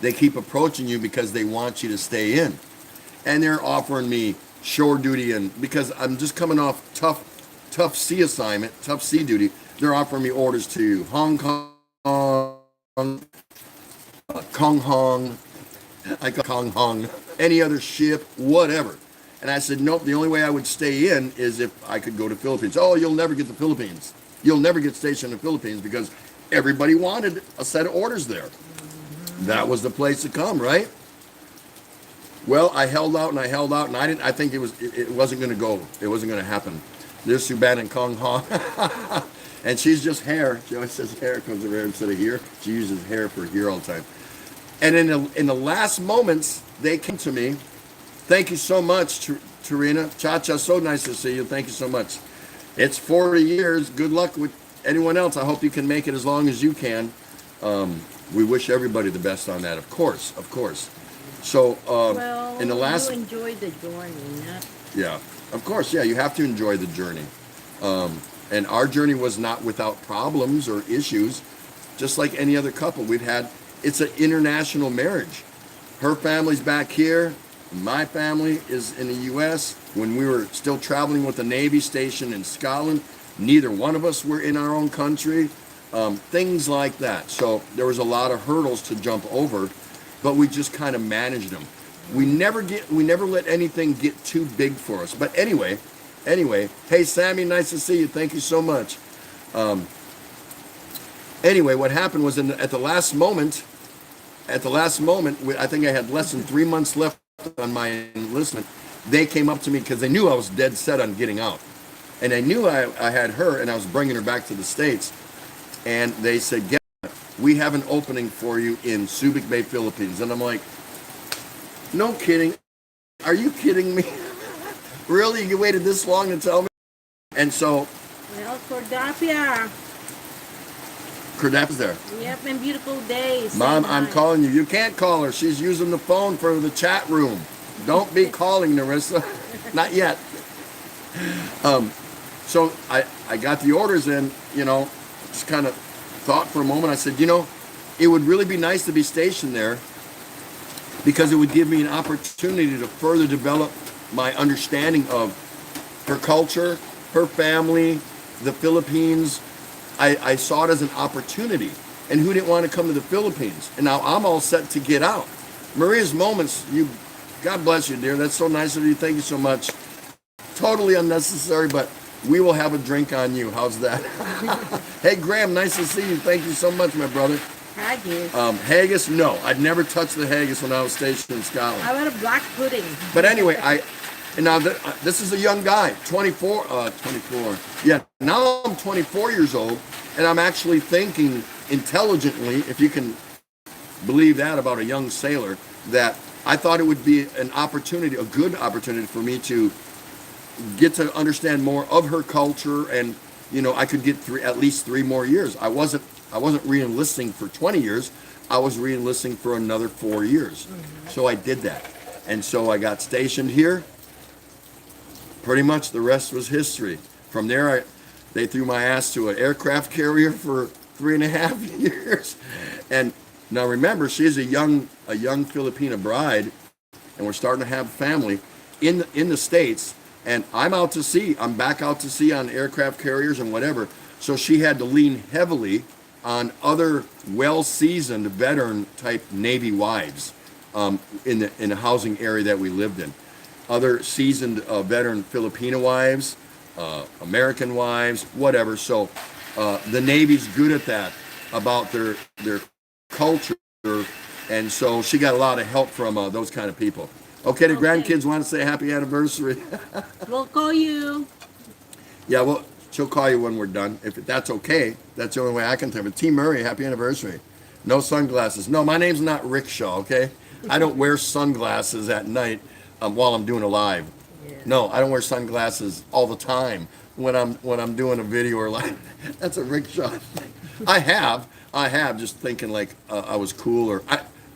they keep approaching you because they want you to stay in. And they're offering me shore duty, and because I'm just coming off tough sea assignment, tough sea duty, they're offering me orders to Hong Kong, Kong Hong, Kong Hong, any other ship, whatever. And I said, nope, the only way I would stay in is if I could go to Philippines. Oh, you'll never get the Philippines. You'll never get stationed in the Philippines because everybody wanted a set of orders there. That was the place to come, right? Well, I held out and I think it wasn't going to go. It wasn't going to happen. There's Suban and Kong Ha. And she's just hair. She always says hair comes over here instead of here. She uses hair for here all the time. And in the last moments, they came to me. Thank you so much, Tarina. Cha-Cha, so nice to see you. Thank you so much. It's 40 years. Good luck with anyone else. I hope you can make it as long as you can. We wish everybody the best on that, of course. So, Well, in the last... you enjoy the journey, not... Yeah, of course, yeah, you have to enjoy the journey. And our journey was not without problems or issues, just like any other couple we've had. It's an international marriage. Her family's back here. My family is in the U.S. When we were still traveling with the Navy station in Scotland, neither one of us were in our own country. Things like that. So there was a lot of hurdles to jump over, but we just kind of managed them. We never let anything get too big for us. But anyway, hey Sammy, nice to see you. Thank you so much. Anyway, what happened was at the last moment, I think I had less than 3 months left on my enlistment. They came up to me because they knew I was dead set on getting out, and they knew I had her and I was bringing her back to the States. And they said, we have an opening for you in Subic Bay, Philippines. And I'm like, no kidding. Are you kidding me? Really? You waited this long to tell me? And so... Well, Cordapia. Cordapa's there. Yep, and beautiful days. Mom, I'm calling you. You can't call her. She's using the phone for the chat room. Don't be calling, Narissa. Not yet. So I got the orders in, just kind of thought for a moment. I said, it would really be nice to be stationed there because it would give me an opportunity to further develop my understanding of her culture, her family, the Philippines, I saw it as an opportunity. And who didn't want to come to the Philippines? And now I'm all set to get out. Maria's Moments, God bless you, dear. That's so nice of you. Thank you so much. Totally unnecessary, but we will have a drink on you. How's that? Hey, Graham, nice to see you. Thank you so much, my brother. Haggis. Haggis, no. I'd never touched the haggis when I was stationed in Scotland. I want a black pudding. But anyway, and now this is a young guy, 24. Yeah, now I'm 24 years old, and I'm actually thinking intelligently, if you can believe that about a young sailor, that I thought it would be an opportunity, a good opportunity for me to get to understand more of her culture, and I could get at least 3 more years. I wasn't re-enlisting for 20 years. I was re-enlisting for another 4 years. So I did that, and so I got stationed here. Pretty much the rest was history. From there, they threw my ass to an aircraft carrier for 3.5 years. And now remember, she's a young Filipina bride, and we're starting to have family in the States. And I'm back out to sea on aircraft carriers and whatever. So she had to lean heavily on other well-seasoned veteran type Navy wives in the housing area that we lived in. Other seasoned veteran Filipino wives, American wives, whatever. So the Navy's good at that, about their culture, and so she got a lot of help from those kind of people. Okay, the grandkids want to say happy anniversary. We'll call you. Yeah, well, she'll call you when we're done. If that's okay, that's the only way I can tell her. T. Murray, happy anniversary. No sunglasses. No, my name's not Rickshaw, okay? I don't wear sunglasses at night while I'm doing a live. Yeah. No, I don't wear sunglasses all the time when I'm doing a video or live. That's a Rickshaw thing. I have just thinking like I was cool, or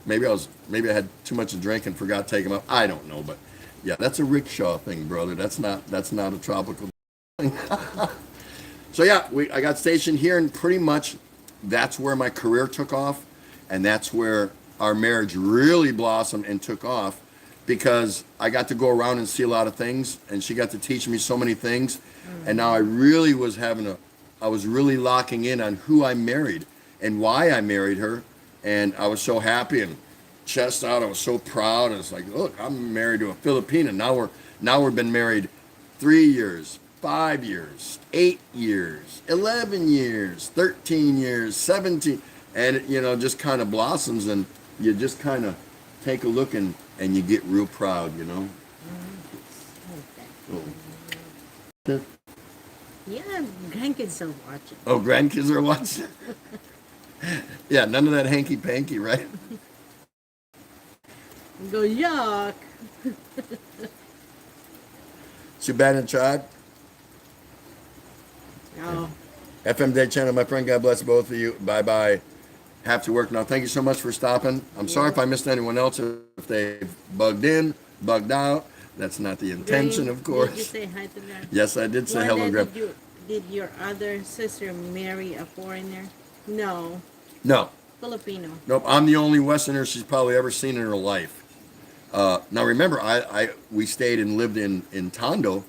maybe I had too much to drink and forgot to take them up. I don't know, but yeah, that's a Rickshaw thing, brother. That's not a tropical thing. So yeah, I got stationed here, and pretty much that's where my career took off, and that's where our marriage really blossomed and took off, because I got to go around and see a lot of things, and she got to teach me so many things, and now I really was really locking in on who I married and why I married her, and I was so happy and chest out. I was so proud. I was like, look, I'm married to a Filipina. Now we've been married 3 years, 5 years, 8 years, 11 years, 13 years, 17, and it, just kind of blossoms, and you just kind of take a look and you get real proud, Oh. Yeah, grandkids are watching. Oh, grandkids are watching? Yeah, none of that hanky-panky, right? Go, yuck. Suban tribe. Oh. FM Day channel, my friend, God bless both of you. Bye-bye. Have to work now. Thank you so much for stopping. I'm sorry if I missed anyone else, if they bugged in, bugged out. That's not the intention, of course. Did you say hi to them? Yes, I did say hello, Graham. Did your other sister marry a foreigner? No. No. Filipino. Nope. I'm the only Westerner she's probably ever seen in her life. Now remember, we stayed and lived in Tondo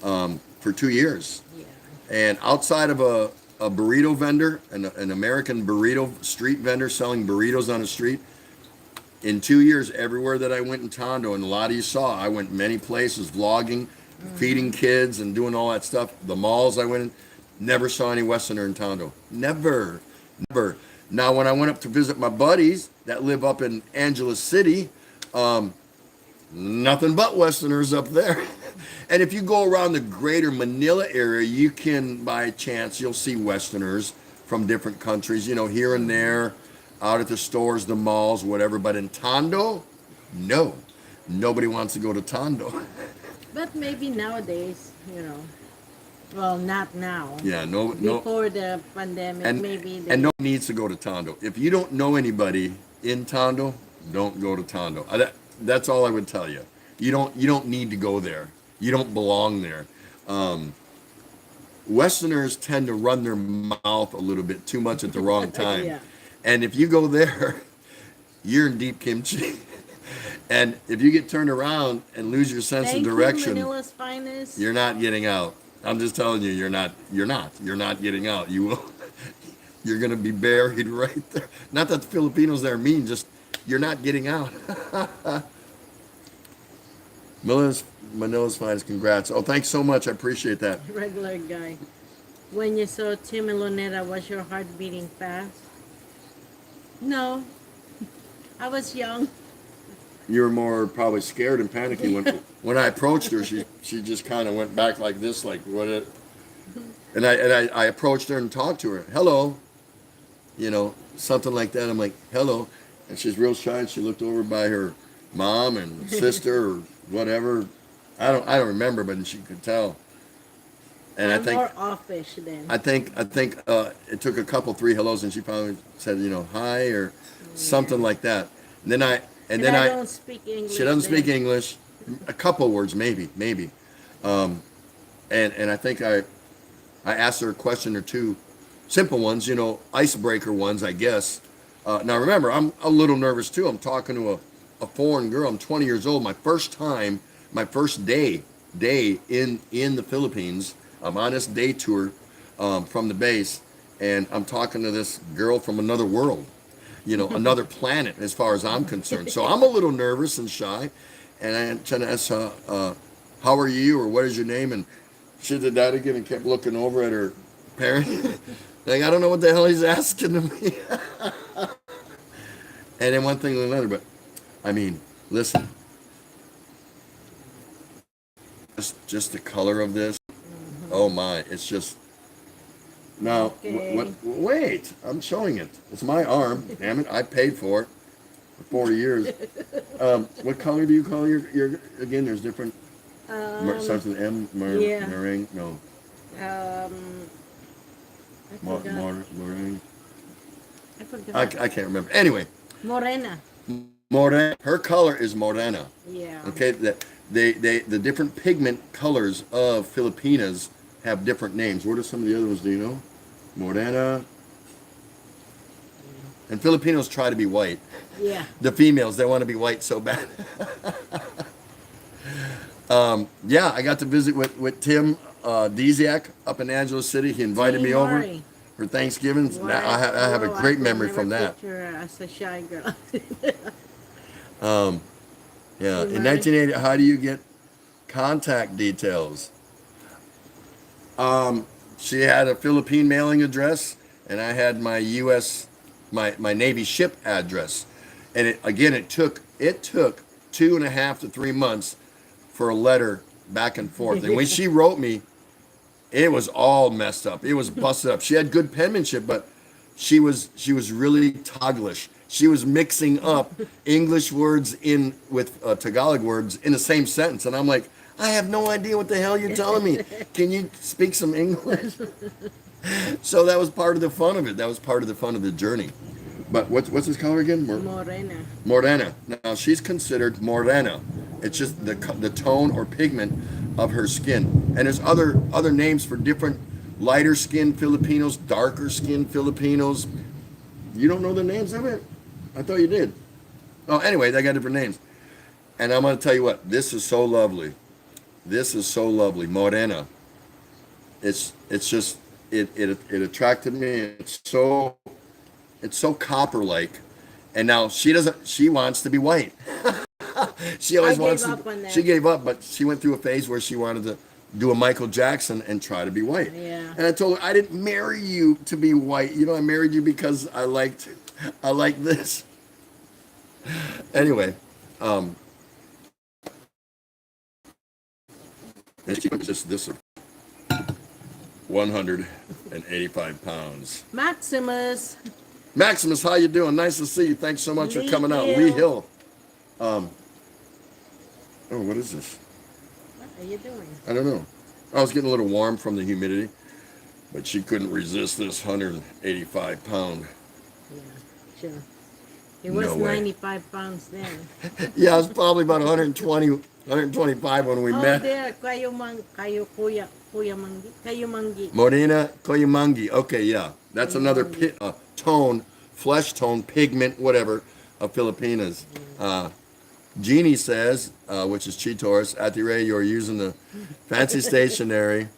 for 2 years. Yeah. And outside of a burrito vendor, an American burrito street vendor selling burritos on the street, in 2 years, everywhere that I went in Tondo, and a lot of you saw, I went many places, vlogging, feeding kids, and doing all that stuff. The malls I went in, never saw any Westerner in Tondo. Never. Now, when I went up to visit my buddies that live up in Angeles City, nothing but Westerners up there. And if you go around the greater Manila area, you can, by chance, you'll see Westerners from different countries, here and there, out at the stores, the malls, whatever. But in Tondo, no. Nobody wants to go to Tondo. But maybe nowadays, well, not now. Yeah, no. Before the pandemic, maybe. And no one needs to go to Tondo. If you don't know anybody in Tondo, don't go to Tondo. That's all I would tell you. You don't need to go there. You don't belong there. Westerners tend to run their mouth a little bit too much at the wrong time. Yeah. And if you go there, you're in deep kimchi. And if you get turned around and lose your sense of direction, Manila's finest. you're not getting out. I'm just telling you, you're not getting out. You will, you're going to be buried right there. Not that the Filipinos there are mean, just you're not getting out. Manila's finest, congrats. Oh, thanks so much. I appreciate that. Regular guy. When you saw Tim and Lonetta, was your heart beating fast? No, I was young. You were more probably scared and panicky when I approached her. She just kind of went back like this, like what it. And I approached her and talked to her. Hello, something like that. I'm like hello, and she's real shy. And she looked over by her mom and sister or whatever. I don't remember, but she could tell. And I'm more offish then. I think it took a couple three hellos, and she probably said hi or something like that. And then I don't speak English. she doesn't speak English, a couple words maybe, and I think I asked her a question or two, simple ones, icebreaker ones, I guess. Now remember, I'm a little nervous too. I'm talking to a foreign girl. I'm 20 years old. My first day in the Philippines. I'm on this day tour from the base, and I'm talking to this girl from another world, another planet as far as I'm concerned. So I'm a little nervous and shy, and I'm trying to ask her, how are you, or what is your name? And she did that again and kept looking over at her parent. Like, I don't know what the hell he's asking of me. And then one thing and another, but I mean, listen, just the color of this. Oh my, it's just, now, Okay. wait, I'm showing it. It's my arm, damn it, I paid for it for 40 years. What color do you call your again, there's different, starts with M, yeah. meringue, no, I forgot. meringue, I forgot. I can't remember. Anyway, Morena. morena, her color is morena, Yeah. okay, the different pigment colors of Filipinas have different names. What are some of the other ones, do you know? Morena. And Filipinos try to be white. Yeah. The females, they want to be white so bad. Yeah, I got to visit with Tim Dziak up in Angeles City. He invited me over Mari. for Thanksgiving. Why- I have a oh, great I could memory never from that. picture her as a shy girl. Yeah, in Mari. 1980, how do you get contact details? She had a Philippine mailing address, and I had my U.S. my Navy ship address, and it took 2.5 to 3 months for a letter back and forth. And when she wrote me, it was all messed up. It was busted up. She had good penmanship, but she was really Taglish. She was mixing up English words in with Tagalog words in the same sentence, and I'm like, I have no idea what the hell you're telling me. Can you speak some English? So that was part of the fun of it. That was part of the fun of the journey. But what's his color again? Morena. Morena. Now she's considered morena. It's just the tone or pigment of her skin. And there's other names for different lighter skinned Filipinos, darker skinned Filipinos. You don't know the names of it? I thought you did. Oh, anyway, they got different names. And I'm going to tell you what, this is so lovely. This is so lovely, morena. It's just it attracted me. It's so copper-like. And now she wants to be white. She always wants up on to. that. She gave up, but she went through a phase where she wanted to do a Michael Jackson and try to be white. Yeah. And I told her, I didn't marry you to be white. I married you because I like this. Anyway, this 185 pounds. Maximus. Maximus, how you doing? Nice to see you. Thanks so much for Lee coming out. Hill. Lee Hill. Oh, what is this? What are you doing? I don't know. I was getting a little warm from the humidity, but she couldn't resist this 185 pound. Yeah, sure. It was No way. 95 pounds then. Yeah, it was probably about 125 when we Oh, met. there, kayo kuya mangi, kayo mangi. Morena Koyamangi. Okay, yeah. That's another tone, flesh tone, pigment, whatever, of Filipinas. Jeannie says, which is Chitors, Atire, you're using the fancy stationery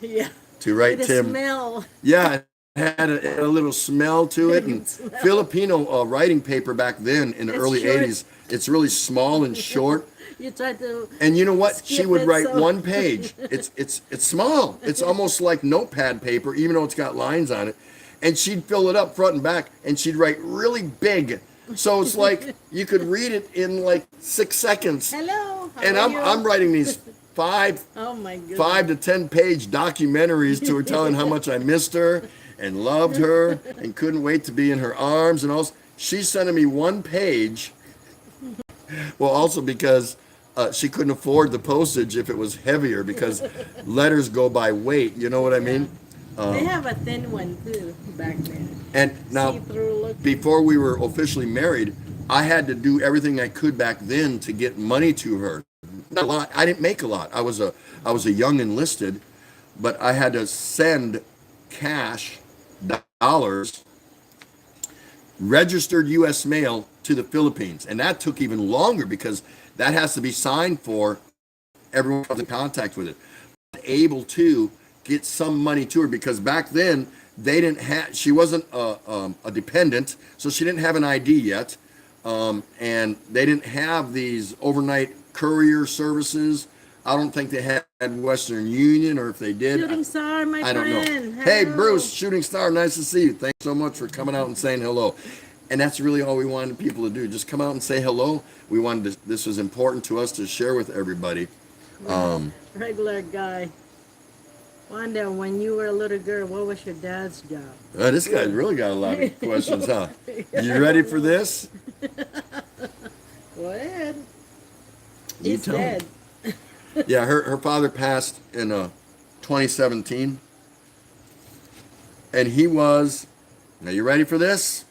Yeah. to With write the Tim. smell. Yeah, it had a little smell to it. And Smell. Filipino writing paper back then in the It's early short. 80s, it's really small and short. You try to And you know what? She skip would it, write so one page. It's small. It's almost like notepad paper, even though it's got lines on it. And she'd fill it up front and back, and she'd write really big. So it's like you could read it in like 6 seconds. hello. How And are I'm you? writing these five Oh my goodness. 5 to 10 page documentaries to her, telling how much I missed her and loved her and couldn't wait to be in her arms and all. She's sending me one page. Well, also because she couldn't afford the postage if it was heavier, because letters go by weight. You know what I mean? They have a thin one too back then. And now, See-through look. before we were officially married, I had to do everything I could back then to get money to her. Not a lot. I didn't make a lot. I was a young enlisted, but I had to send cash, dollars, registered U.S. mail to the Philippines, and that took even longer because that has to be signed for. Everyone comes in contact with it. Able to get some money to her because back then they didn't have. She wasn't a dependent, so she didn't have an ID yet, and they didn't have these overnight courier services. I don't think they had Western Union, or if they did, Shooting star, my I don't friend. know. Hey, Hello. Bruce, Shooting Star, nice to see you. Thanks so much for coming out and saying hello. And that's really all we wanted people to do. Just come out and say hello. We wanted to, this was important to us to share with everybody. Regular guy. Wanda, when you were a little girl, what was your dad's job? This guy really got a lot of questions, huh? You ready for this? Go ahead. You He's tell me. dead. Yeah, her father passed in 2017. And he was, now you ready for this?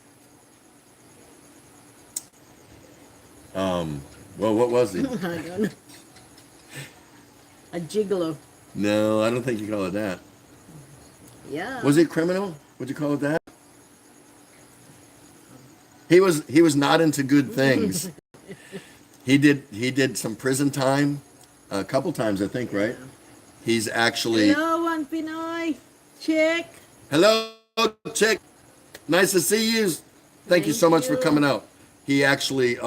Well, what was he? I don't know. A gigolo. No, I don't think you call it that. Yeah. Was he a criminal? Would you call it that? He was not into good things. He did some prison time, a couple times I think, right? He's actually Hello, one Pinoy. Chick. hello, chick. Nice to see you. Thank you so much for you. coming out. He actually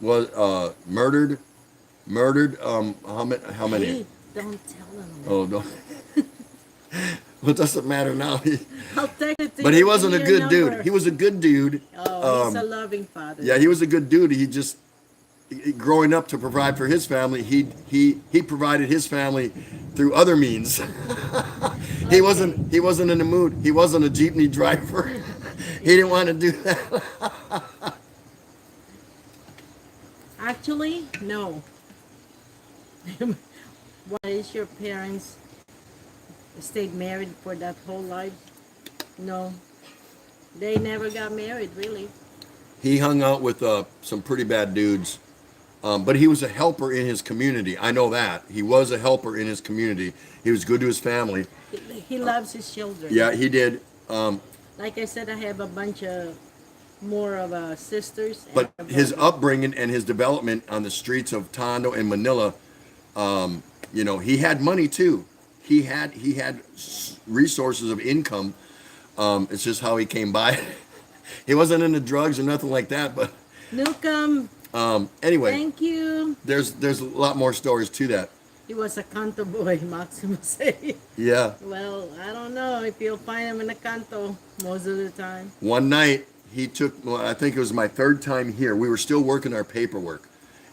was murdered. How many? Hey, don't tell him. Oh no. Well, it doesn't matter now. I'll text it to But you. he wasn't a Give me good your dude. number. He was a good dude. Oh, he's a loving father. Yeah, he was a good dude. He just growing up to provide for his family. He provided his family through other means. He wasn't in the mood. He wasn't a jeepney driver. He didn't want to do that. Actually, no. Why is your parents stayed married for that whole life? No. They never got married, really. He hung out with some pretty bad dudes. But he was a helper in his community. I know that. He was a helper in his community. He was good to his family. He loves his children. Yeah, he did. Like I said, I have a bunch of more of sisters. But and a his brother. upbringing and his development on the streets of Tondo and Manila, he had money too. He had resources of income. It's just how he came by. He wasn't into drugs or nothing like that. But Newcomb, anyway, thank you. there's a lot more stories to that. He was a canto boy, Maximo say. Yeah. Well, I don't know if you'll find him in the canto most of the time. One night he took. Well, I think it was my third time here. We were still working our paperwork,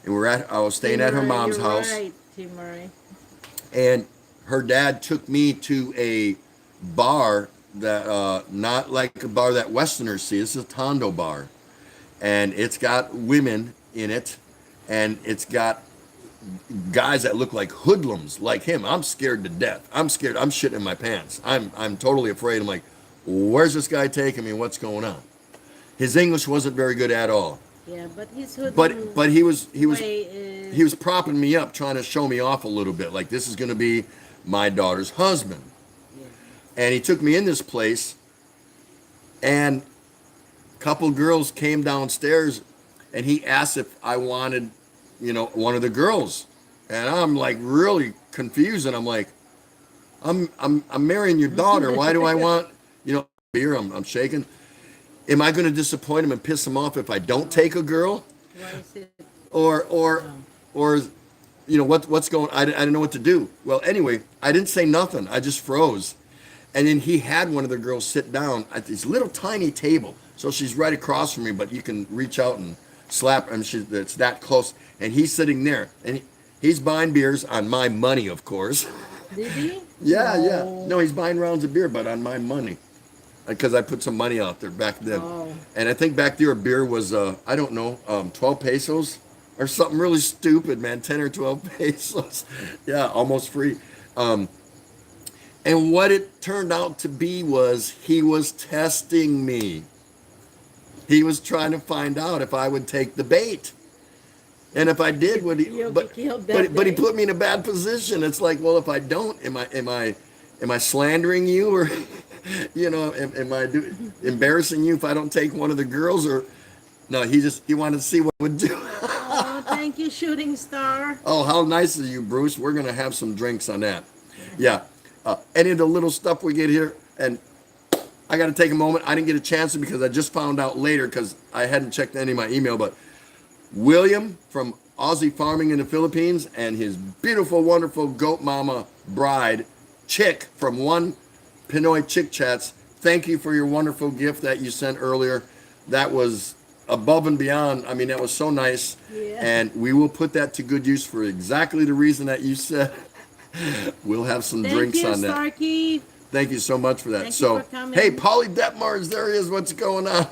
and I was staying at her Tim Murray, mom's you're house. Right, Tim Murray. And her dad took me to a bar that not like a bar that Westerners see. This is a Tondo bar, and it's got women in it, and it's got guys that look like hoodlums like him. I'm scared to death. I'm scared. I'm shitting in my pants. I'm totally afraid. I'm like, where's this guy taking me? What's going on? His English wasn't very good at all. Yeah, but his hood. But he was propping me up, trying to show me off a little bit. Like, this is going to be my daughter's husband. Yeah. And he took me in this place, and a couple girls came downstairs, and he asked if I wanted, one of the girls. And I'm like really confused, and I'm like, I'm marrying your daughter. Why do I want, beer? I'm shaking. Am I going to disappoint him and piss him off if I don't take a girl? Why is it? Or or Oh, or what's going? I didn't know what to do. Well, anyway, I didn't say nothing. I just froze. And then he had one of the girls sit down at this little tiny table. So she's right across from me, but you can reach out and slap her, and it's that close. And he's sitting there, and he's buying beers on my money, of course. did he? Yeah, yeah. No. No, he's buying rounds of beer, but on my money. Because I put some money out there back then. Oh. And I think back there a beer was, I don't know, 12 pesos or something really stupid, man. 10 or 12 pesos. Yeah, almost free. And what it turned out to be was he was testing me. He was trying to find out if I would take the bait. And if I did, would he? You'll But get killed that but he day. put me in a bad position. It's like, well, if I don't, am I slandering you, or am I embarrassing you if I don't take one of the girls? Or no, he wanted to see what I would do. Oh, thank you, shooting star. Oh, how nice of you, Bruce. We're gonna have some drinks on that. Yeah. Any of the little stuff we get here, and I got to take a moment. I didn't get a chance to because I just found out later because I hadn't checked any of my email, but William from Aussie Farming in the Philippines and his beautiful, wonderful goat mama bride, Chick from One Pinoy Chick Chats. Thank you for your wonderful gift that you sent earlier. That was above and beyond. I mean, that was so nice. Yeah. And we will put that to good use for exactly the reason that you said. We'll have some Thank drinks you, on that. Starkey. Thank you so much for that. Thank you So, for coming. hey, Paulie Detmars, there he is. What's going on?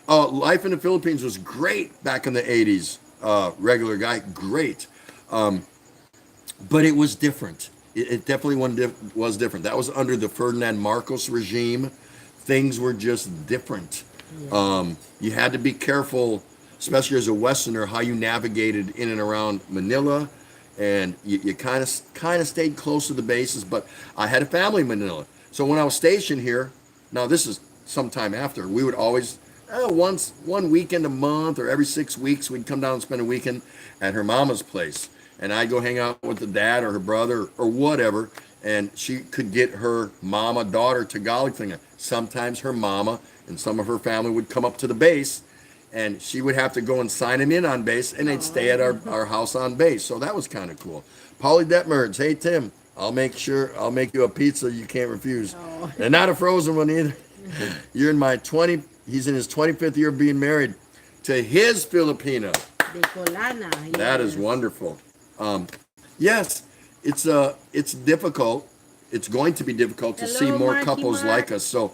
Life in the Philippines was great back in the 80s. Regular guy, great. But it was different. It definitely was different. That was under the Ferdinand Marcos regime. Things were just different. You had to be careful, especially as a Westerner, how you navigated in and around Manila. And you kind of stayed close to the bases, but I had a family in Manila. So when I was stationed here, now this is sometime after, we would always, one weekend a month or every 6 weeks, we'd come down and spend a weekend at her mama's place. And I'd go hang out with the dad or her brother or whatever, and she could get her mama, daughter Tagalog thing. Sometimes her mama and some of her family would come up to the base, and she would have to go and sign him in on base, and they'd stay at our house on base. So that was kind of cool. Paulie Detmerds, hey Tim, I'll make you a pizza you can't refuse. Oh. And not a frozen one either. He's in his 25th year of being married to his Filipina. Bicolana. That is yes. wonderful. Yes, it's difficult. It's going to be difficult to Hello, see more Marky couples Mark. like us. So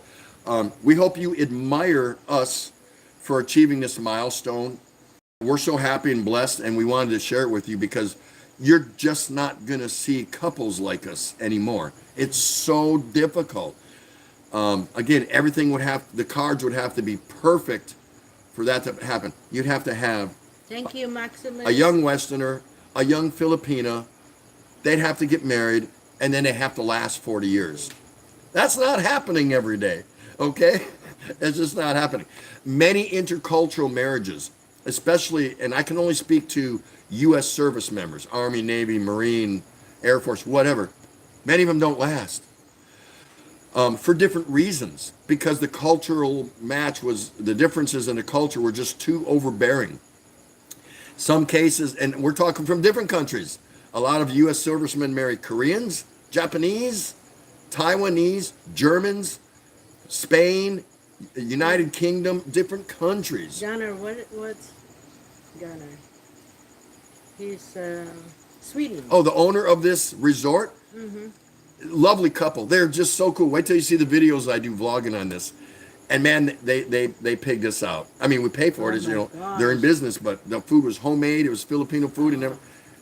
we hope you admire us for achieving this milestone. We're so happy and blessed, and we wanted to share it with you because you're just not going to see couples like us anymore. It's so difficult. Again, the cards would have to be perfect for that to happen. You'd have to have Thank you, Maximus. a young Westerner, a young Filipina. They'd have to get married, and then they have to last 40 years. That's not happening every day, okay? It's just not happening. Many intercultural marriages, especially, and I can only speak to U.S. service members, Army, Navy, Marine, Air Force, whatever. Many of them don't last for different reasons, because the cultural the differences in the culture were just too overbearing. Some cases, and we're talking from different countries, a lot of U.S. servicemen marry Koreans, Japanese, Taiwanese, Germans, Spain, United Kingdom, different countries. Gunnar, what's Gunnar? He's Sweden. Oh, the owner of this resort? Mm-hmm. Lovely couple. They're just so cool. Wait till you see the videos I do vlogging on this. And man, they pigged us out. I mean, we pay for it, as you know. gosh. They're in business, but the food was homemade. It was Filipino food, and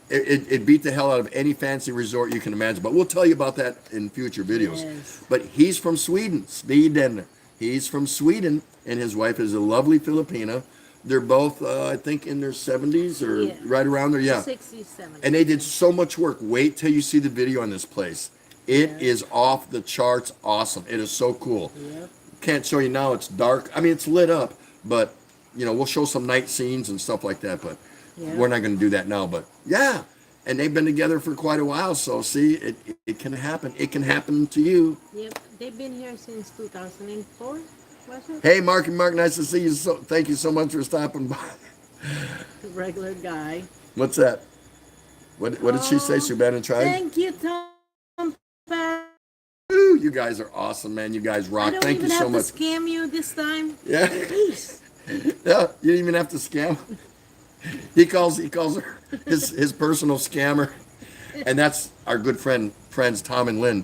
it beat the hell out of any fancy resort you can imagine. But we'll tell you about that in future videos. Yes. But he's from Sweden, Sweden. He's from Sweden, and his wife is a lovely Filipina. They're both, I think, in their 70s or Yeah. right around there. Yeah. 67. And they did so much work. Wait till you see the video on this place. It is off the charts awesome. It is so cool. Yep. Can't show you now. It's dark. I mean, it's lit up, but we'll show some night scenes and stuff like that. But Yeah. we're not going to do that now. But yeah, and they've been together for quite a while. So see, it can happen. It can happen to you. Yep, they've been here since 2004, was it? Hey, Mark and Mark, nice to see you. So thank you so much for stopping by. Regular guy. What's that? What did she say? Oh, Subanna tried. thank you, Tom Pat. Ooh, you guys are awesome, man. You guys I rock. don't Thank you even so have much. to scam you this time. Yeah. Please. Yeah, you didn't even have to scam. He calls her his personal scammer, and that's our good friends Tom and Lynn,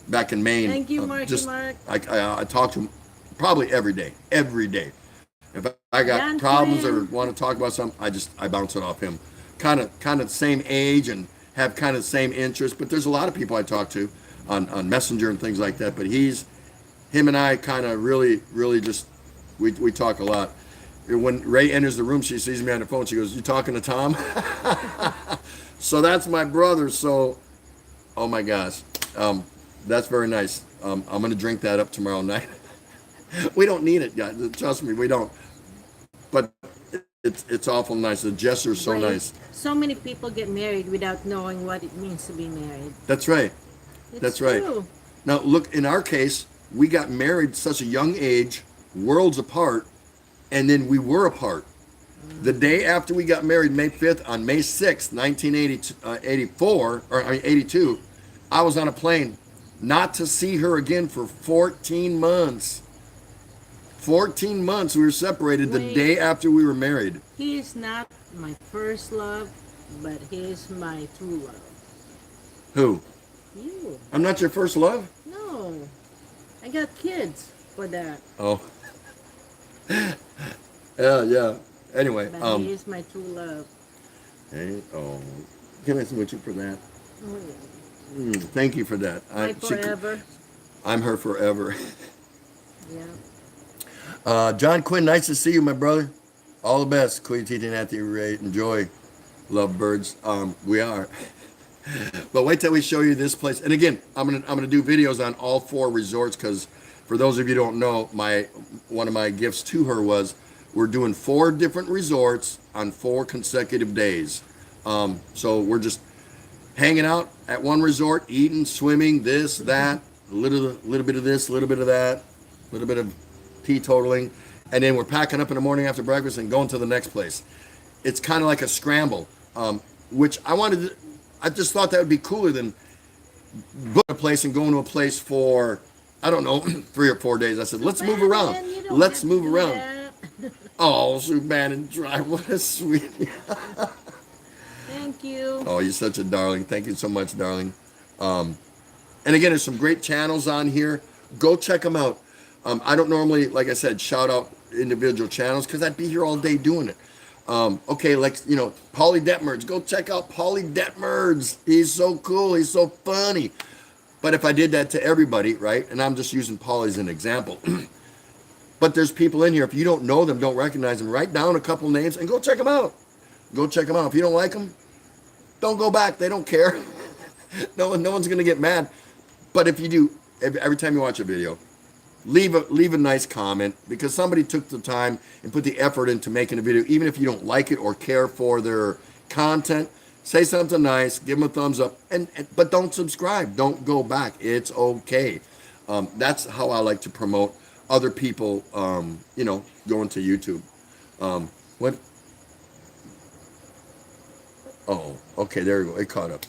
back in Maine. Thank you, Marky Just Mark. I talk to them probably every day. Every day, if I got Jan problems or Quinn. want to talk about something, I bounce it off him. Kind of the same age and have kind of the same interest. But there's a lot of people I talk to on Messenger and things like that. But him and I kind of really just we talk a lot. When Ray enters the room, she sees me on the phone. She goes, "You talking to Tom?" So that's my brother. So, oh my gosh, that's very nice. I'm gonna drink that up tomorrow night. We don't need it, guys. Trust me, we don't. But it's awful nice. The gesture's so Right. nice. So many people get married without knowing what it means to be married. That's right. It's That's right. true. Now look, in our case, we got married such a young age, worlds apart, and then we were apart. The day after we got married, May 5th, on May 6th, 1984, or I mean 82, I was on a plane not to see her again for 14 months. 14 months we were separated the Wait. day after we were married. He is not my first love, but he is my true love. Who? You. I'm not your first love? No. I got kids for that. Oh. Yeah. Anyway, But he is my true love. hey, oh, can I salute you for that? Oh, yeah. Thank you for that. My forever. I'm her forever. Yeah. John Quinn, nice to see you, my brother. All the best. Queen Titi Natty Ray. Enjoy. Love birds. We are. But wait till we show you this place. And again, I'm gonna do videos on all 4 resorts, because for those of you who don't know, one of my gifts to her was we're doing 4 different resorts on 4 consecutive days. So we're just hanging out at one resort, eating, swimming, this, that, a little bit of this, a little bit of that, a little bit of teetotaling, and then we're packing up in the morning after breakfast and going to the next place. It's kind of like a scramble, which I just thought that would be cooler than book a place and going to a place for, I don't know, 3 or 4 days. I said, let's move around. Man, you don't Let's have to move do around. that. Oh, Subannon Drive, what a sweet. Thank you. Oh, you're such a darling. Thank you so much, darling. And again, there's some great channels on here. Go check them out. I don't normally, like I said, shout out individual channels because I'd be here all day doing it. Okay, like, Paulie Detmerds. Go check out Paulie Detmerds. He's so cool. He's so funny. But if I did that to everybody, right, and I'm just using Paulie as an example, but there's people in here, if you don't know them, don't recognize them, write down a couple names and go check them out. Go check them out. If you don't like them, don't go back. They don't care. No one's going to get mad. But if you do, every time you watch a video, leave a nice comment, because somebody took the time and put the effort into making a video. Even if you don't like it or care for their content, say something nice, give them a thumbs up, but don't subscribe. Don't go back. It's okay. That's how I like to promote other people, going to YouTube. What? Oh, okay, there we go. It caught up.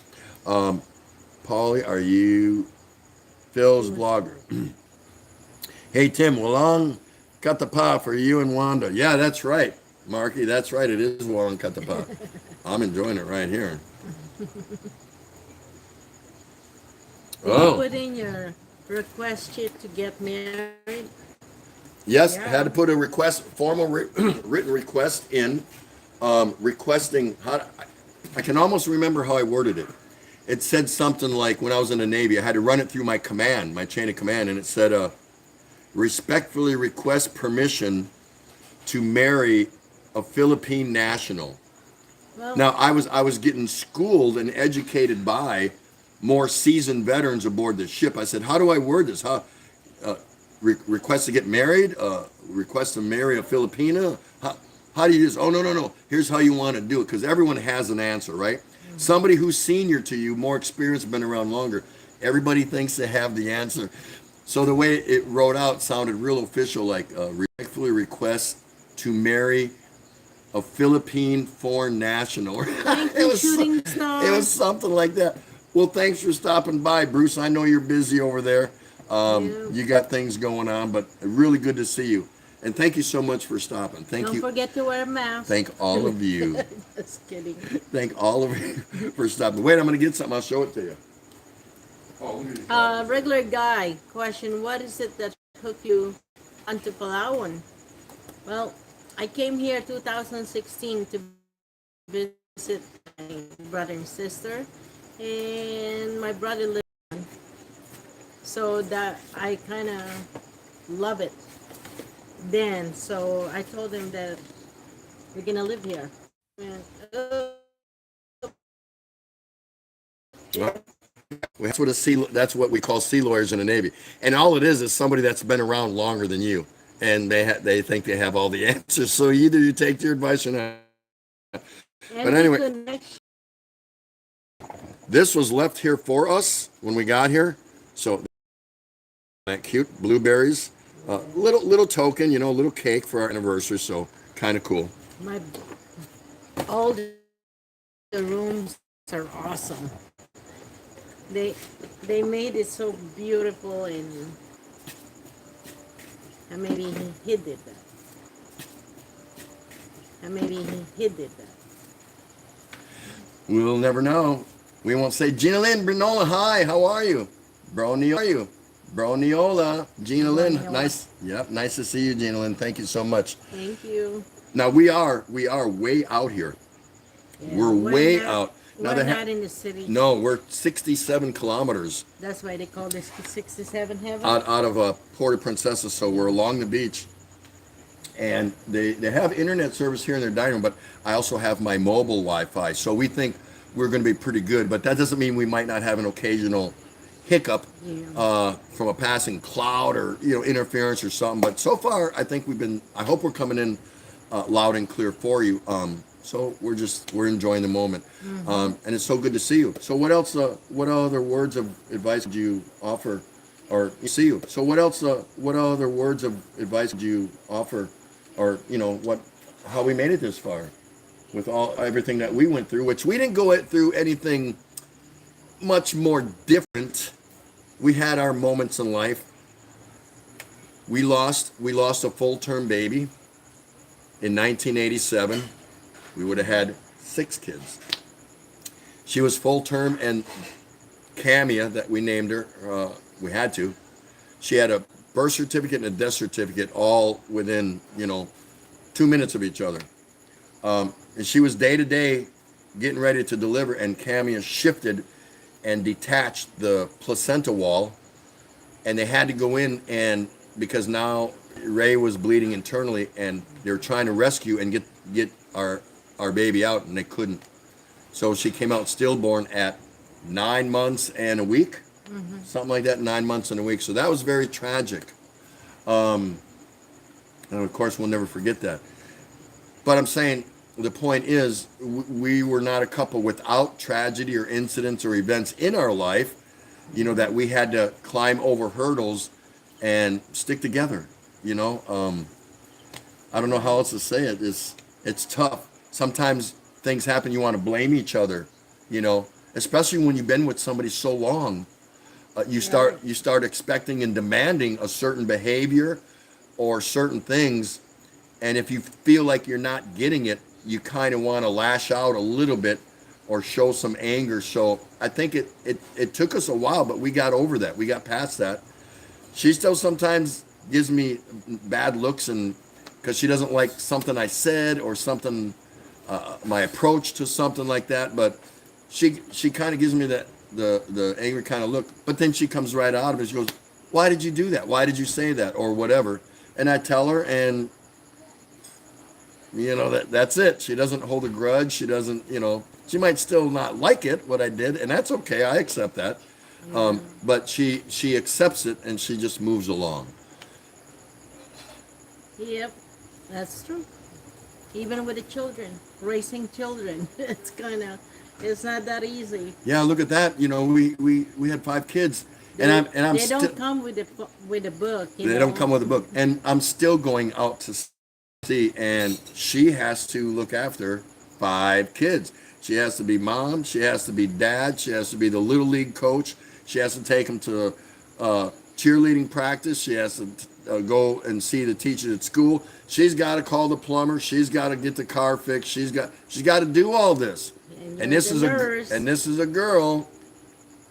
Paulie, are you Phil's blogger? Hey, Tim, Walong Katapa for you and Wanda. Yeah, that's right, Marky. That's right. It is Walong Katapa. I'm enjoying it right here. Did Oh. you put in your request sheet to get married? Yes, Yeah. I had to put a formal written request in, requesting I can almost remember how I worded it. It said something like, when I was in the Navy, I had to run it through my chain of command, and it said, respectfully request permission to marry a Philippine national. Well, Now, I was getting schooled and educated by more seasoned veterans aboard the ship. I said, how do I word this? Request to get married? Request to marry a Filipina? How do you just, oh, no. Here's how you want to do it. Because everyone has an answer, right? Somebody who's senior to you, more experienced, been around longer. Everybody thinks they have the answer. So the way it wrote out sounded real official, like respectfully request to marry a Philippine foreign national. Thank it you, was shooting it star. was something like that. Well, thanks for stopping by, Bruce. I know you're busy over there. Yeah. You got things going on, but really good to see you. And thank you so much for stopping. Thank Don't you. forget to wear a mask. Thank all of you. Just kidding. Thank all of you for stopping. Wait, I'm going to get something. I'll show it to you. Oh, look at these boxes. Regular guy question: what is it that hooked you onto Palawan? Well, I came here 2016 to visit my brother and sister, and my brother lived, so that I kind of love it. Then, so I told him that we're gonna live here. And, Well, that's what we call sea lawyers in the Navy. And all it is somebody that's been around longer than you. And they think they have all the answers. So either you take their advice or not. But anyway, connection. this was left here for us when we got here. So that cute blueberries, little token, little cake for our anniversary. So kind of cool. My all the rooms are awesome. They made it so beautiful, and maybe he did that. And maybe he did that. We'll never know. We won't say, Gina Lynn, Brinola, hi, how are you? Brony, are you? Broniola, Gina Lynn, Broniola. nice. Yep, nice to see you, Gina Lynn. Thank you so much. Thank you. Now we are way out here. Yeah, We're way not, out. Now we're not in the city. No, we're 67 kilometers That's why they call this 67 heaven. out of Puerto Princesa, so we're along the beach. And they have internet service here in their dining room, but I also have my mobile Wi-Fi. So we think we're going to be pretty good, but that doesn't mean we might not have an occasional hiccup from a passing cloud or interference or something. But so far, I think I hope we're coming in loud and clear for you. So we're enjoying the moment, and it's so good to see you. So what else? What other words of advice would you offer, or see you? So what else? What other words of advice would you offer, or how we made it this far, with everything that we went through, which we didn't go through anything much more different. We had our moments in life. We lost a full-term baby in 1987. We would have had 6 kids. She was full term, and Camia, that we named her, we had to. She had a birth certificate and a death certificate all within 2 minutes of each other. And she was day to day getting ready to deliver, and Camia shifted and detached the placenta wall, and they had to go in, and because now Ray was bleeding internally, and they were trying to rescue and get our baby out, and they couldn't. So she came out stillborn at 9 months and a week, something like that, 9 months and a week. So that was very tragic. And of course, we'll never forget that. But I'm saying the point is, we were not a couple without tragedy or incidents or events in our life, that we had to climb over hurdles and stick together. I don't know how else to say it. It's tough. Sometimes things happen, you want to blame each other, especially when you've been with somebody so long. You start expecting and demanding a certain behavior or certain things, and if you feel like you're not getting it, you kind of want to lash out a little bit or show some anger. So I think it took us a while, but we got over that. We got past that. She still sometimes gives me bad looks, and because she doesn't like something I said or something, my approach to something like that. But she kind of gives me the angry kind of look. But then she comes right out of it. She goes, "Why did you do that? Why did you say that?" or whatever. And I tell her, and that's it. She doesn't hold a grudge. She doesn't, she might still not like it, what I did, and that's okay. I accept that. But she accepts it, and she just moves along. Yep, that's true. Even with the children, raising children, it's kind of It's not that easy. Yeah, look at that. You know, we had 5 kids, They, and I'm they still. don't come with a book, you They know. don't come with a book, and I'm still going out to see, and she has to look after 5 kids. She has to be mom, she has to be dad, she has to be the little league coach, she has to take them to cheerleading practice, she has to go and see the teacher at school. She's got to call the plumber, she's got to get the car fixed, she's got to do all this. And And you're this the is nurse. this is a girl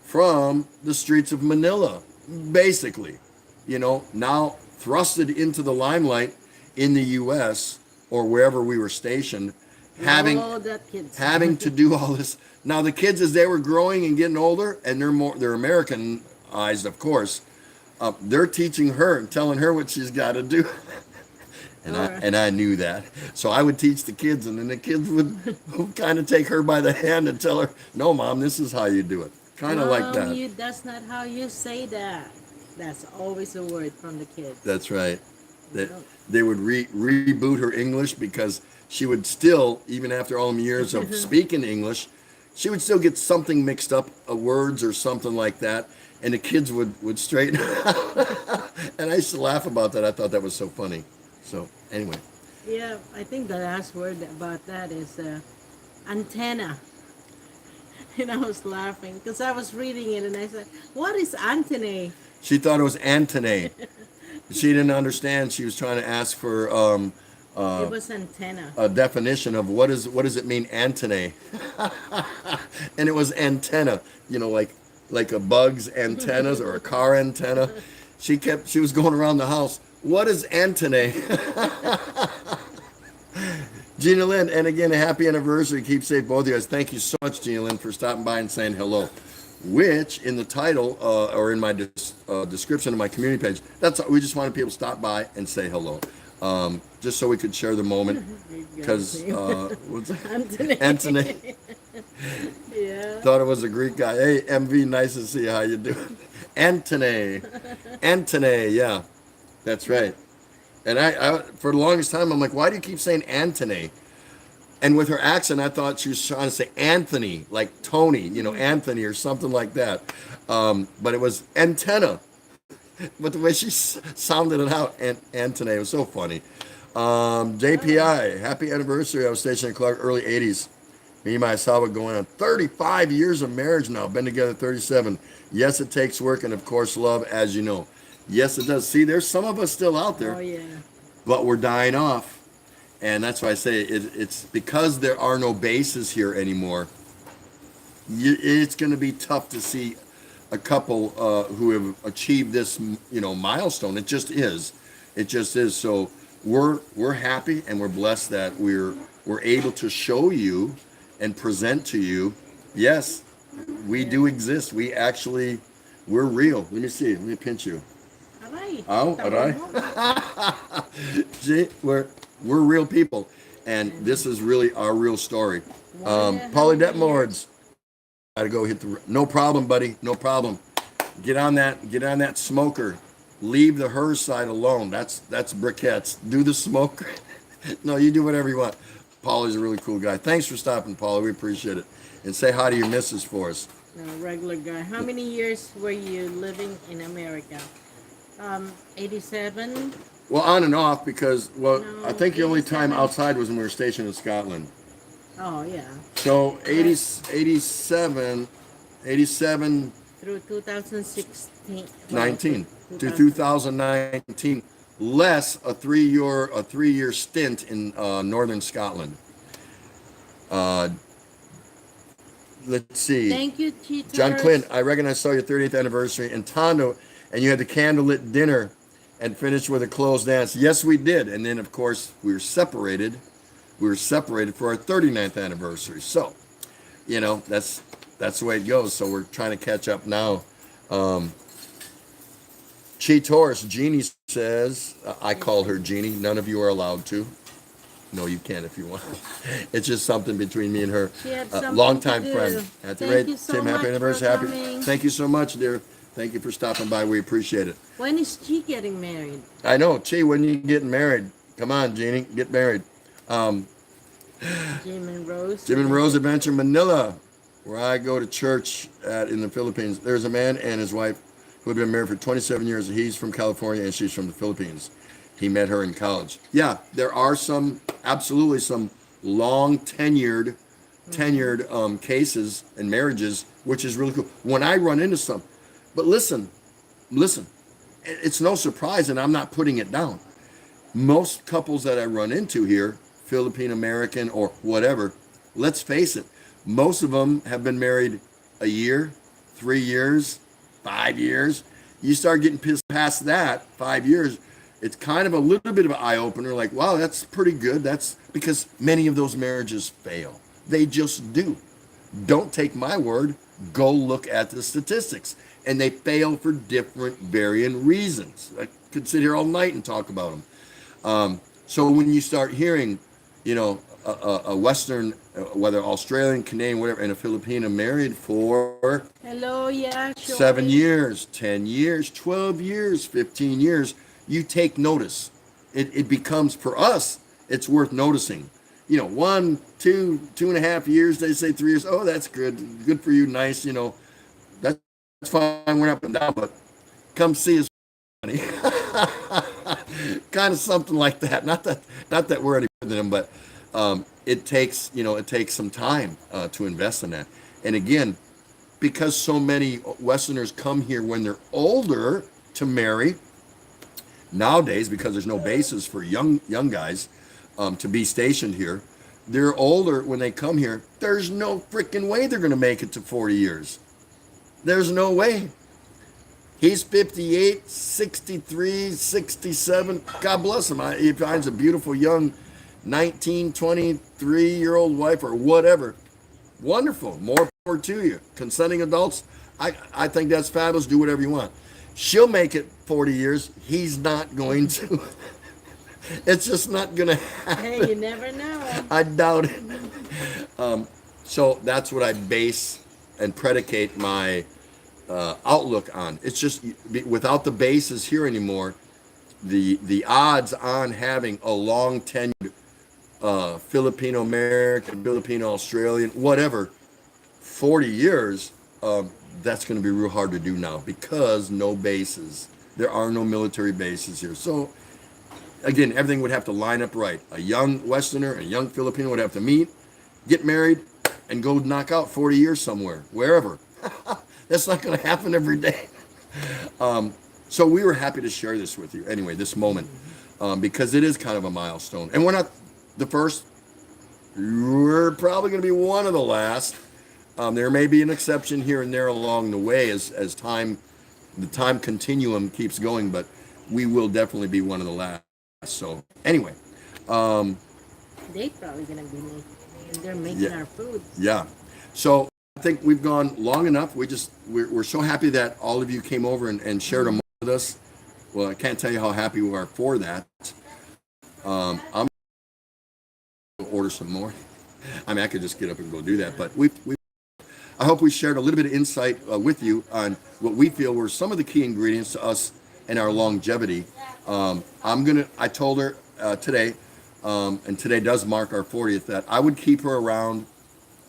from the streets of Manila, basically, you know, now thrusted into the limelight in the U.S. or wherever we were stationed, having Oh, that kid's having to do all this. Now the kids, as they were growing and getting older, and they're Americanized, of course, they're teaching her and telling her what she's got to do. And I knew that, so I would teach the kids, and then the kids would kind of take her by the hand and tell her, "No, mom, this is how you do it." Kind of like that. That's not how you say that. That's always a word from the kids. That's right. They would reboot her English, because she would still, even after all them years of speaking English, she would still get something mixed up, words or something like that, and the kids would straighten her out. And I used to laugh about that. I thought that was so funny. So anyway. Yeah, I think the last word about that is antenna. And I was laughing because I was reading it and I said, "What is antennae?" She thought it was Antony. She didn't understand. She was trying to ask for It was antenna. a definition of what does it mean, Antony. And it was antenna, you know, like a bug's antennas or a car antenna. She was going around the house. What is Antony? Gina Lynn, and again, a happy anniversary. Keep safe, both of you guys. Thank you so much, Gina Lynn, for stopping by and saying hello. Which, in the title or in my description of my community page, we just wanted people to stop by and say hello, just so we could share the moment. Because Antony. Yeah. Thought it was a Greek guy. Hey, MV, nice to see you. How you doing? Antony, yeah, that's right. And I for the longest time, I'm like, why do you keep saying Antony? And with her accent, I thought she was trying to say Anthony, like Tony, you know, Anthony or something like that. But it was antenna. But the way she sounded it out, Antony, it was so funny. JPI, happy anniversary. I was stationed in Clark, early 80s. Me and my Asawa going on 35 years of marriage now. Been together 37. Yes, it takes work and, of course, love, as you know. Yes, it does. See, there's some of us still out there. Oh, yeah. But we're dying off. And that's why I say it's because there are no bases here anymore. It's going to be tough to see a couple who have achieved this, you know, milestone. It just is. It just is. So we're happy and we're blessed that we're able to show you and present to you. Yes, we do exist. We're real. Let me see. Let me pinch you. Aray. Oh, aray. See, we're real people, and this is really our real story. Paulie Detmords, gotta go hit the. No problem, buddy. No problem. Get on that smoker. Leave the her side alone. That's briquettes. Do the smoker. No, you do whatever you want. Paulie's a really cool guy. Thanks for stopping, Paulie. We appreciate it. And say hi to your missus for us. Regular guy. How many years were you living in America? 87. Well, on and off, because, No, I think the only time 87. outside was when we were stationed in Scotland. Oh, yeah. So 87 Through 2016. 19 to 2019, less a three-year stint in northern Scotland. Let's see. Thank you, Cheetahs. John Clint, I reckon I saw your 30th anniversary in Tondo, and you had the candlelit dinner and finished with a closed dance. Yes, we did. And then, of course, we were separated. We were separated for our 39th anniversary. So, you know, that's the way it goes. So we're trying to catch up now. Taurus, Jeannie says, I call her Jeannie. None of you are allowed to. No, you can if you want. It's just something between me and her. She had something Longtime to do. friend. At the Thank rate, you so Tim, much happy for anniversary. coming. Thank you so much, dear. Thank you for stopping by. We appreciate it. When is she getting married? I know. Chi, when you getting married? Come on, Jeannie, get married. Jim and Rose. Jim and Rose Adventure Manila. where I go to church at in the Philippines, there's a man and his wife who have been married for 27 years. He's from California and she's from the Philippines. He met her in college. Yeah, there are some, absolutely some long tenured cases and marriages, which is really cool. When I run into some, but listen, it's no surprise, and I'm not putting it down. Most couples that I run into here, Philippine American or whatever, let's face it, most of them have been married a year, 3 years, 5 years. You start getting past that 5 years, it's kind of a little bit of an eye opener. Like, wow, that's pretty good. That's because many of those marriages fail. They just do. Don't take my word. Go look at the statistics, and they fail for different varying reasons. I could sit here all night and talk about them. So when you start hearing, a Western, whether Australian, Canadian, whatever, and a Filipino married for Hello, yeah, 7 Joy. years, 10 years, 12 years, 15 years, you take notice. It becomes, for us, it's worth noticing. 1, 2, 2.5 years, they say 3 years. Oh, that's good. Good for you. Nice. That's fine. We're not up and down, but come see us. Kind of something like that. Not that we're any better than them, but it takes some time to invest in that. And again, because so many Westerners come here when they're older to marry nowadays, because there's no basis for young guys to be stationed here. They're older when they come here. There's no freaking way they're going to make it to 40 years. There's no way. He's 58, 63, 67. God bless him. He finds a beautiful young 19, 23-year-old wife or whatever. Wonderful. More power to you. Consenting adults, I think that's fabulous. Do whatever you want. She'll make it 40 years. He's not going to. It's just not going to happen. Hey, you never know. I doubt it. So that's what I base and predicate my outlook on. It's just without the bases here anymore, the odds on having a long tenured Filipino American, Filipino Australian, whatever, 40 years, that's going to be real hard to do now because no bases. There are no military bases here. So again, everything would have to line up right. A young Westerner, a young Filipino would have to meet, get married, and go knock out 40 years somewhere, wherever. That's not going to happen every day. So we were happy to share this with you anyway, this moment, because it is kind of a milestone. And we're not the first. We're probably going to be one of the last. There may be an exception here and there along the way as the time continuum keeps going, but we will definitely be one of the last. So anyway, They probably gonna be making. They're making yeah, our food. yeah. So I think we've gone long enough. We're so happy that all of you came over and shared a moment with us. Well, I can't tell you how happy we are for that. I'm going to order some more. I mean, I could just get up and go do that, but I hope we shared a little bit of insight with you on what we feel were some of the key ingredients to us and our longevity. I told her today, and today does mark our 40th, that I would keep her around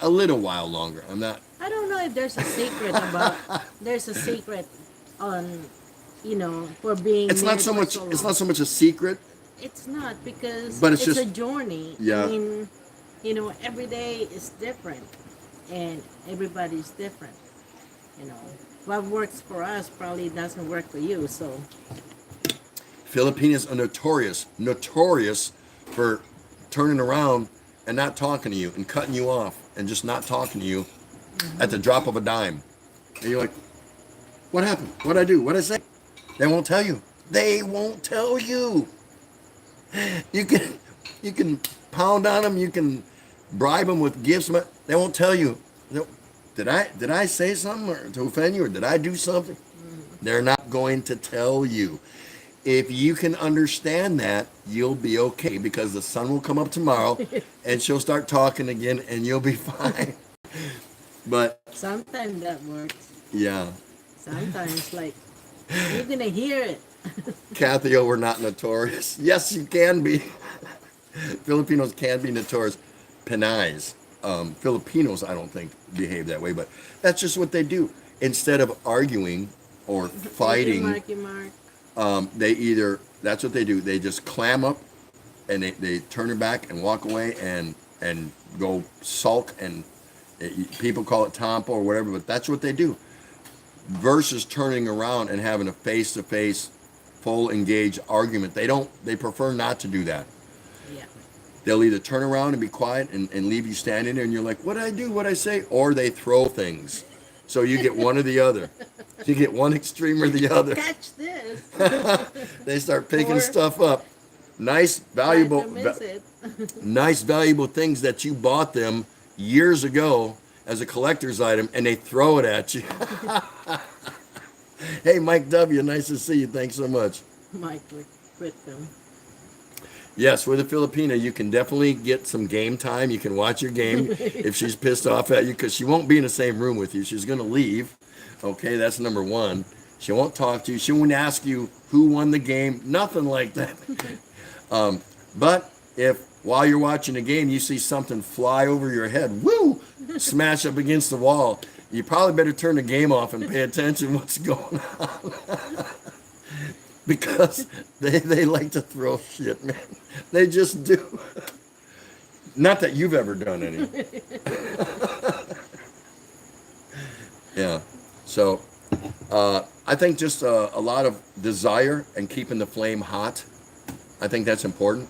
a little while longer. I don't know if there's a secret about. There's a secret on, for being. It's not married so for much. so It's long. not so much a secret, It's not because but it's it's just a journey. yeah. I mean, every day is different, and everybody's different. What works for us probably doesn't work for you. So Filipinos are notorious for turning around and not talking to you and cutting you off and just not talking to you at the drop of a dime. And you're like, what happened? What'd I do? What'd I say? They won't tell you. They won't tell you. You can pound on them. You can bribe them with gifts. But they won't tell you. Did I say something or to offend you, or did I do something? They're not going to tell you. If you can understand that, you'll be okay, because the sun will come up tomorrow and she'll start talking again and you'll be fine. But sometimes that works. yeah, Sometimes, like, you're gonna hear it. Kathy, we're not notorious. Yes, you can be. Filipinos can be notorious. Penais. Filipinos, I don't think, behave that way, but that's just what they do. Instead of arguing or fighting, Marky Mark. that's what they do. They just clam up and they turn their back and walk away and go sulk, and people call it tompo or whatever, but that's what they do. Versus turning around and having a face-to-face, full engaged argument. They prefer not to do that. Yeah. They'll either turn around and be quiet and leave you standing there and you're like, what did I do? What did I say? Or they throw things. So you get one or the other. You get one extreme or the other. Catch this. They start picking Or- stuff up. Nice, valuable, Trying to miss it. nice, valuable things that you bought them years ago as a collector's item, and they throw it at you. Hey, Mike W., nice to see you. Thanks so much. Mike quit them. Yes, with a Filipina, you can definitely get some game time. You can watch your game if she's pissed off at you, because she won't be in the same room with you. She's going to leave. Okay, that's number one. She won't talk to you. She won't ask you who won the game. Nothing like that. But if while you're watching the game, you see something fly over your head, woo, smash up against the wall, you probably better turn the game off and pay attention to what's going on. Because they like to throw shit, man. They just do. Not that you've ever done any. Yeah. So I think just a lot of desire and keeping the flame hot. I think that's important.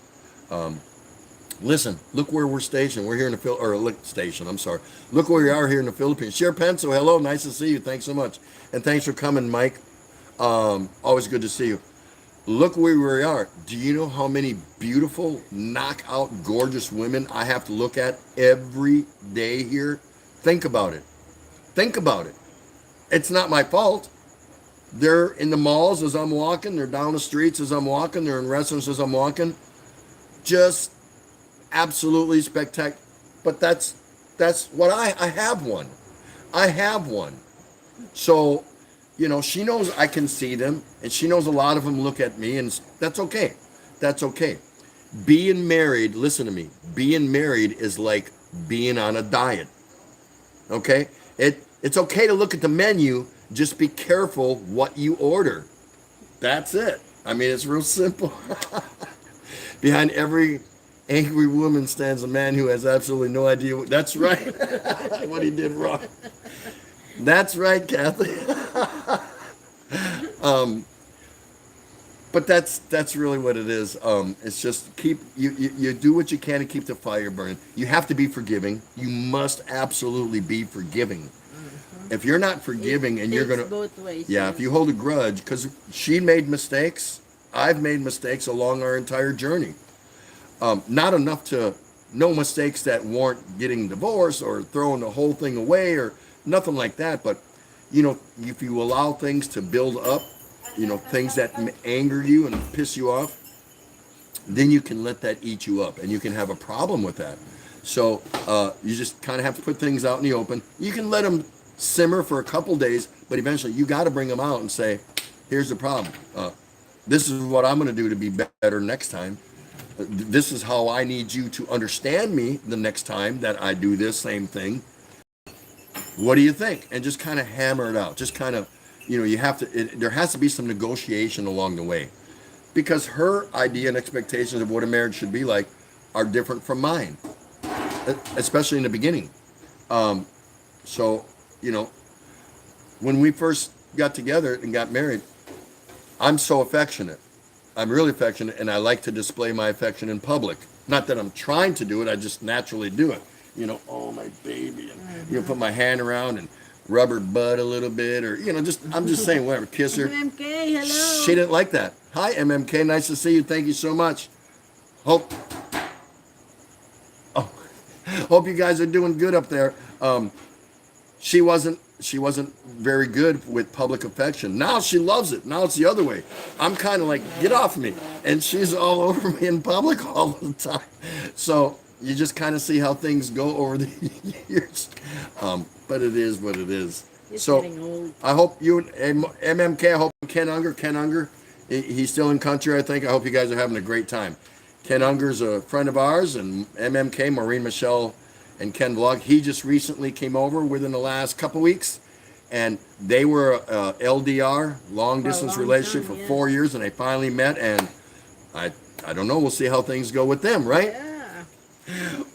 Listen, look where we're stationed. We're here in the station. I'm sorry. Look where we are here in the Philippines. Share Penso, hello, nice to see you. Thanks so much, and thanks for coming, Mike. Always good to see you. Look where we are. Do you know how many beautiful, knockout, gorgeous women I have to look at every day here? Think about it. Think about it. It's not my fault. They're in the malls as I'm walking. They're down the streets as I'm walking. They're in restaurants as I'm walking. Just absolutely spectacular. But that's what I have one. I have one. So, you know, she knows I can see them, and she knows a lot of them look at me, and that's okay. That's okay. Being married, listen to me, being married is like being on a diet. Okay? It's okay to look at the menu, just be careful what you order. That's it. I mean, it's real simple. Behind every angry woman stands a man who has absolutely no idea that's right. What he did wrong. That's right, Kathy. But that's really what it is. It's just you do what you can to keep the fire burning. You have to be forgiving. You must absolutely be forgiving. If you're not forgiving and you're gonna both ways. yeah, if you hold a grudge, because she made mistakes, I've made mistakes along our entire journey. Not enough to no mistakes that warrant getting divorced or throwing the whole thing away or nothing like that. But you know, if you allow things to build up, you know, things that anger you and piss you off, then you can let that eat you up, and you can have a problem with that. So you just kind of have to put things out in the open. You can let them simmer for a couple days, but eventually you got to bring them out and say, here's the problem. This is what I'm going to do to be better next time. This is how I need you to understand me the next time that I do this same thing. What do you think? And just kind of hammer it out. Just kind of, you know, you have to, there has to be some negotiation along the way, because her idea and expectations of what a marriage should be like are different from mine, especially in the beginning. So, you know, when we first got together and got married, I'm so affectionate. I'm really affectionate, and I like to display my affection in public. Not that I'm trying to do it, I just naturally do it. You know, oh, my baby, and, you know, put my hand around and rub her butt a little bit, or, you know, I'm just saying, whatever, kiss her. MMK, hello. She didn't like that. Hi, MMK, nice to see you. Thank you so much. Hope you guys are doing good up there. She wasn't very good with public affection. Now she loves it. Now it's the other way. I'm kind of like, get off me. And she's all over me in public all the time. So you just kind of see how things go over the years. But it is what it is. It's so getting old. I hope you, MMK, I hope Ken Unger, he's still in country, I think. I hope you guys are having a great time. Ken Unger's a friend of ours, and MMK, Maureen Michelle and Ken Vlog. He just recently came over within the last couple weeks, and they were LDR, long For a distance long relationship, time, for yes. 4 years, and they finally met. And I don't know. We'll see how things go with them, right? Yeah.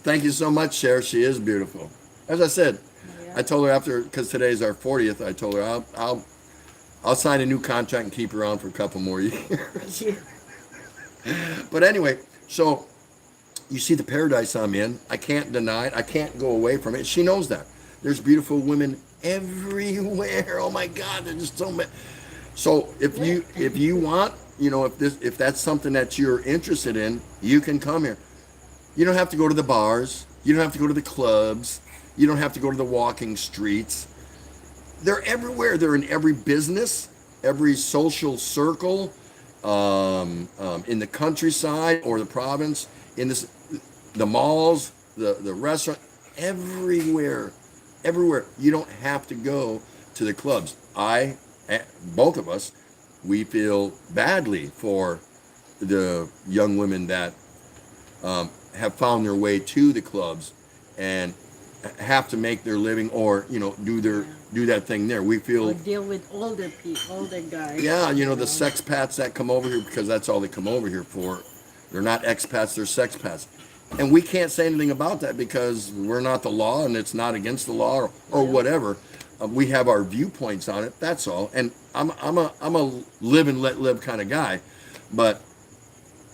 Thank you so much, Cher. She is beautiful. As I said, Yeah. I told her after, because today's our 40th, I told her I'll sign a new contract and keep her on for a couple more years. Yeah. But anyway, so you see the paradise I'm in. I can't deny it. I can't go away from it. She knows that. There's beautiful women everywhere. Oh my God, there's just so many. So if you want, if that's something that you're interested in, you can come here. You don't have to go to the bars. You don't have to go to the clubs. You don't have to go to the walking streets. They're everywhere. They're in every business, every social circle, in the countryside or the province, in the malls, the restaurant, everywhere, everywhere. You don't have to go to the clubs. Both of us, we feel badly for the young women that have found their way to the clubs and have to make their living, or do that thing there. We feel Or deal with older people, older guys. yeah, the sex pats that come over here, because that's all they come over here for. They're not expats, they're sex pats. And we can't say anything about that because we're not the law, and it's not against the law or whatever. We have our viewpoints on it, that's all. And I'm a live and let live kind of guy, but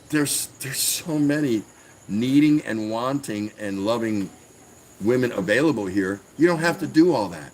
there's so many needing and wanting and loving women available here. You don't have to do all that.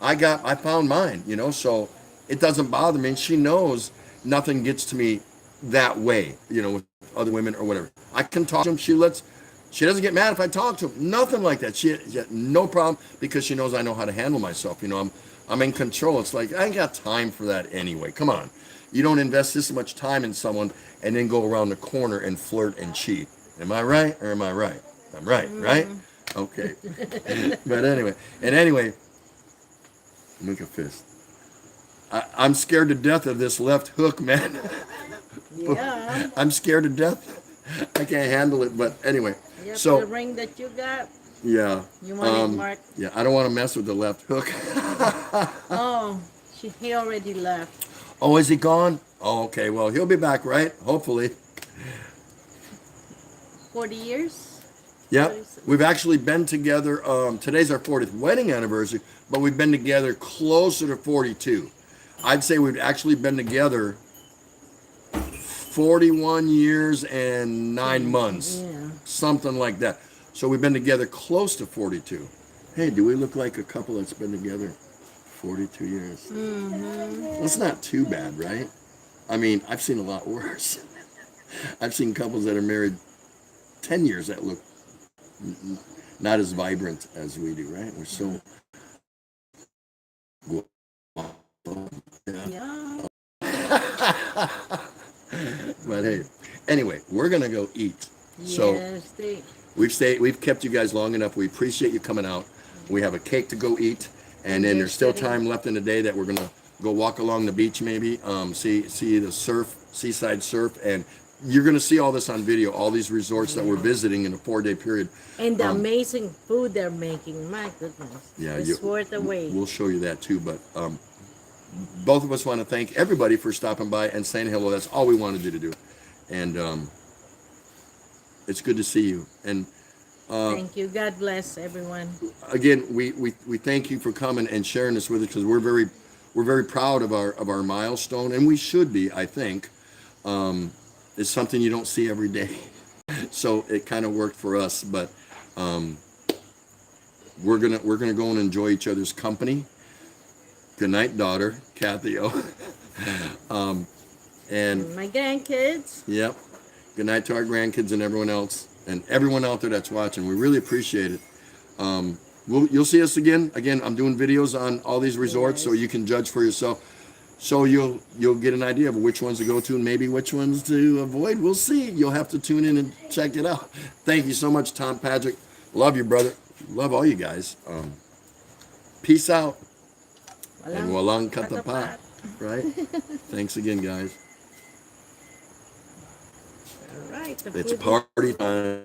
I found mine, so it doesn't bother me. And she knows nothing gets to me that way, with other women or whatever. I can talk to them. She doesn't get mad if I talk to them. Nothing like that. She no problem, because she knows I know how to handle myself. I'm in control. It's like, I ain't got time for that anyway. Come on. You don't invest this much time in someone and then go around the corner and flirt and cheat. Am I right or am I right? I'm right, right? Okay. But anyway, make a fist. I'm scared to death of this left hook, man. Yeah. I'm scared to death. I can't handle it. But anyway, Yeah, so the ring that you got. yeah. You want it, Mark? Yeah, I don't want to mess with the left hook. Oh, he already left. Oh, is he gone? Oh, okay. Well, he'll be back, right? Hopefully. 40 years? Yeah, we've actually been together. Today's our 40th wedding anniversary, but we've been together closer to 42. I'd say we've actually been together 41 years and 9 months, something like that. So we've been together close to 42. Hey, do we look like a couple that's been together 42 years? Mm-hmm. That's not too bad, right? I mean, I've seen a lot worse. I've seen couples that are married 10 years that look not as vibrant as we do, right? We're so Yeah. But hey, anyway, we're gonna go eat. So Yes, we've kept you guys long enough. We appreciate you coming out. We have a cake to go eat, and then there's still time left in the day that we're gonna go walk along the beach, maybe see the seaside surf, and you're gonna see all this on video. All these resorts that we're visiting in a 4-day period, and the amazing food they're making. My goodness, yeah, it's worth the wait. We'll show you that too. But both of us want to thank everybody for stopping by and saying hello. That's all we wanted you to do, and it's good to see you. And thank you. God bless everyone. Again, we thank you for coming and sharing this with us, because we're very proud of our milestone, and we should be. I think it's something you don't see every day, so it kind of worked for us. But we're gonna go and enjoy each other's company. Good night, daughter, Kathy O. And my grandkids. Yep. Good night to our grandkids and everyone else, and everyone out there that's watching. We really appreciate it. You'll see us again. Again, I'm doing videos on all these resorts, so you can judge for yourself. So you'll get an idea of which ones to go to and maybe which ones to avoid. We'll see. You'll have to tune in and check it out. Thank you so much, Tom Patrick. Love you, brother. Love all you guys. Peace out. And walang katapat. Right? Thanks again, guys. All right. It's party time.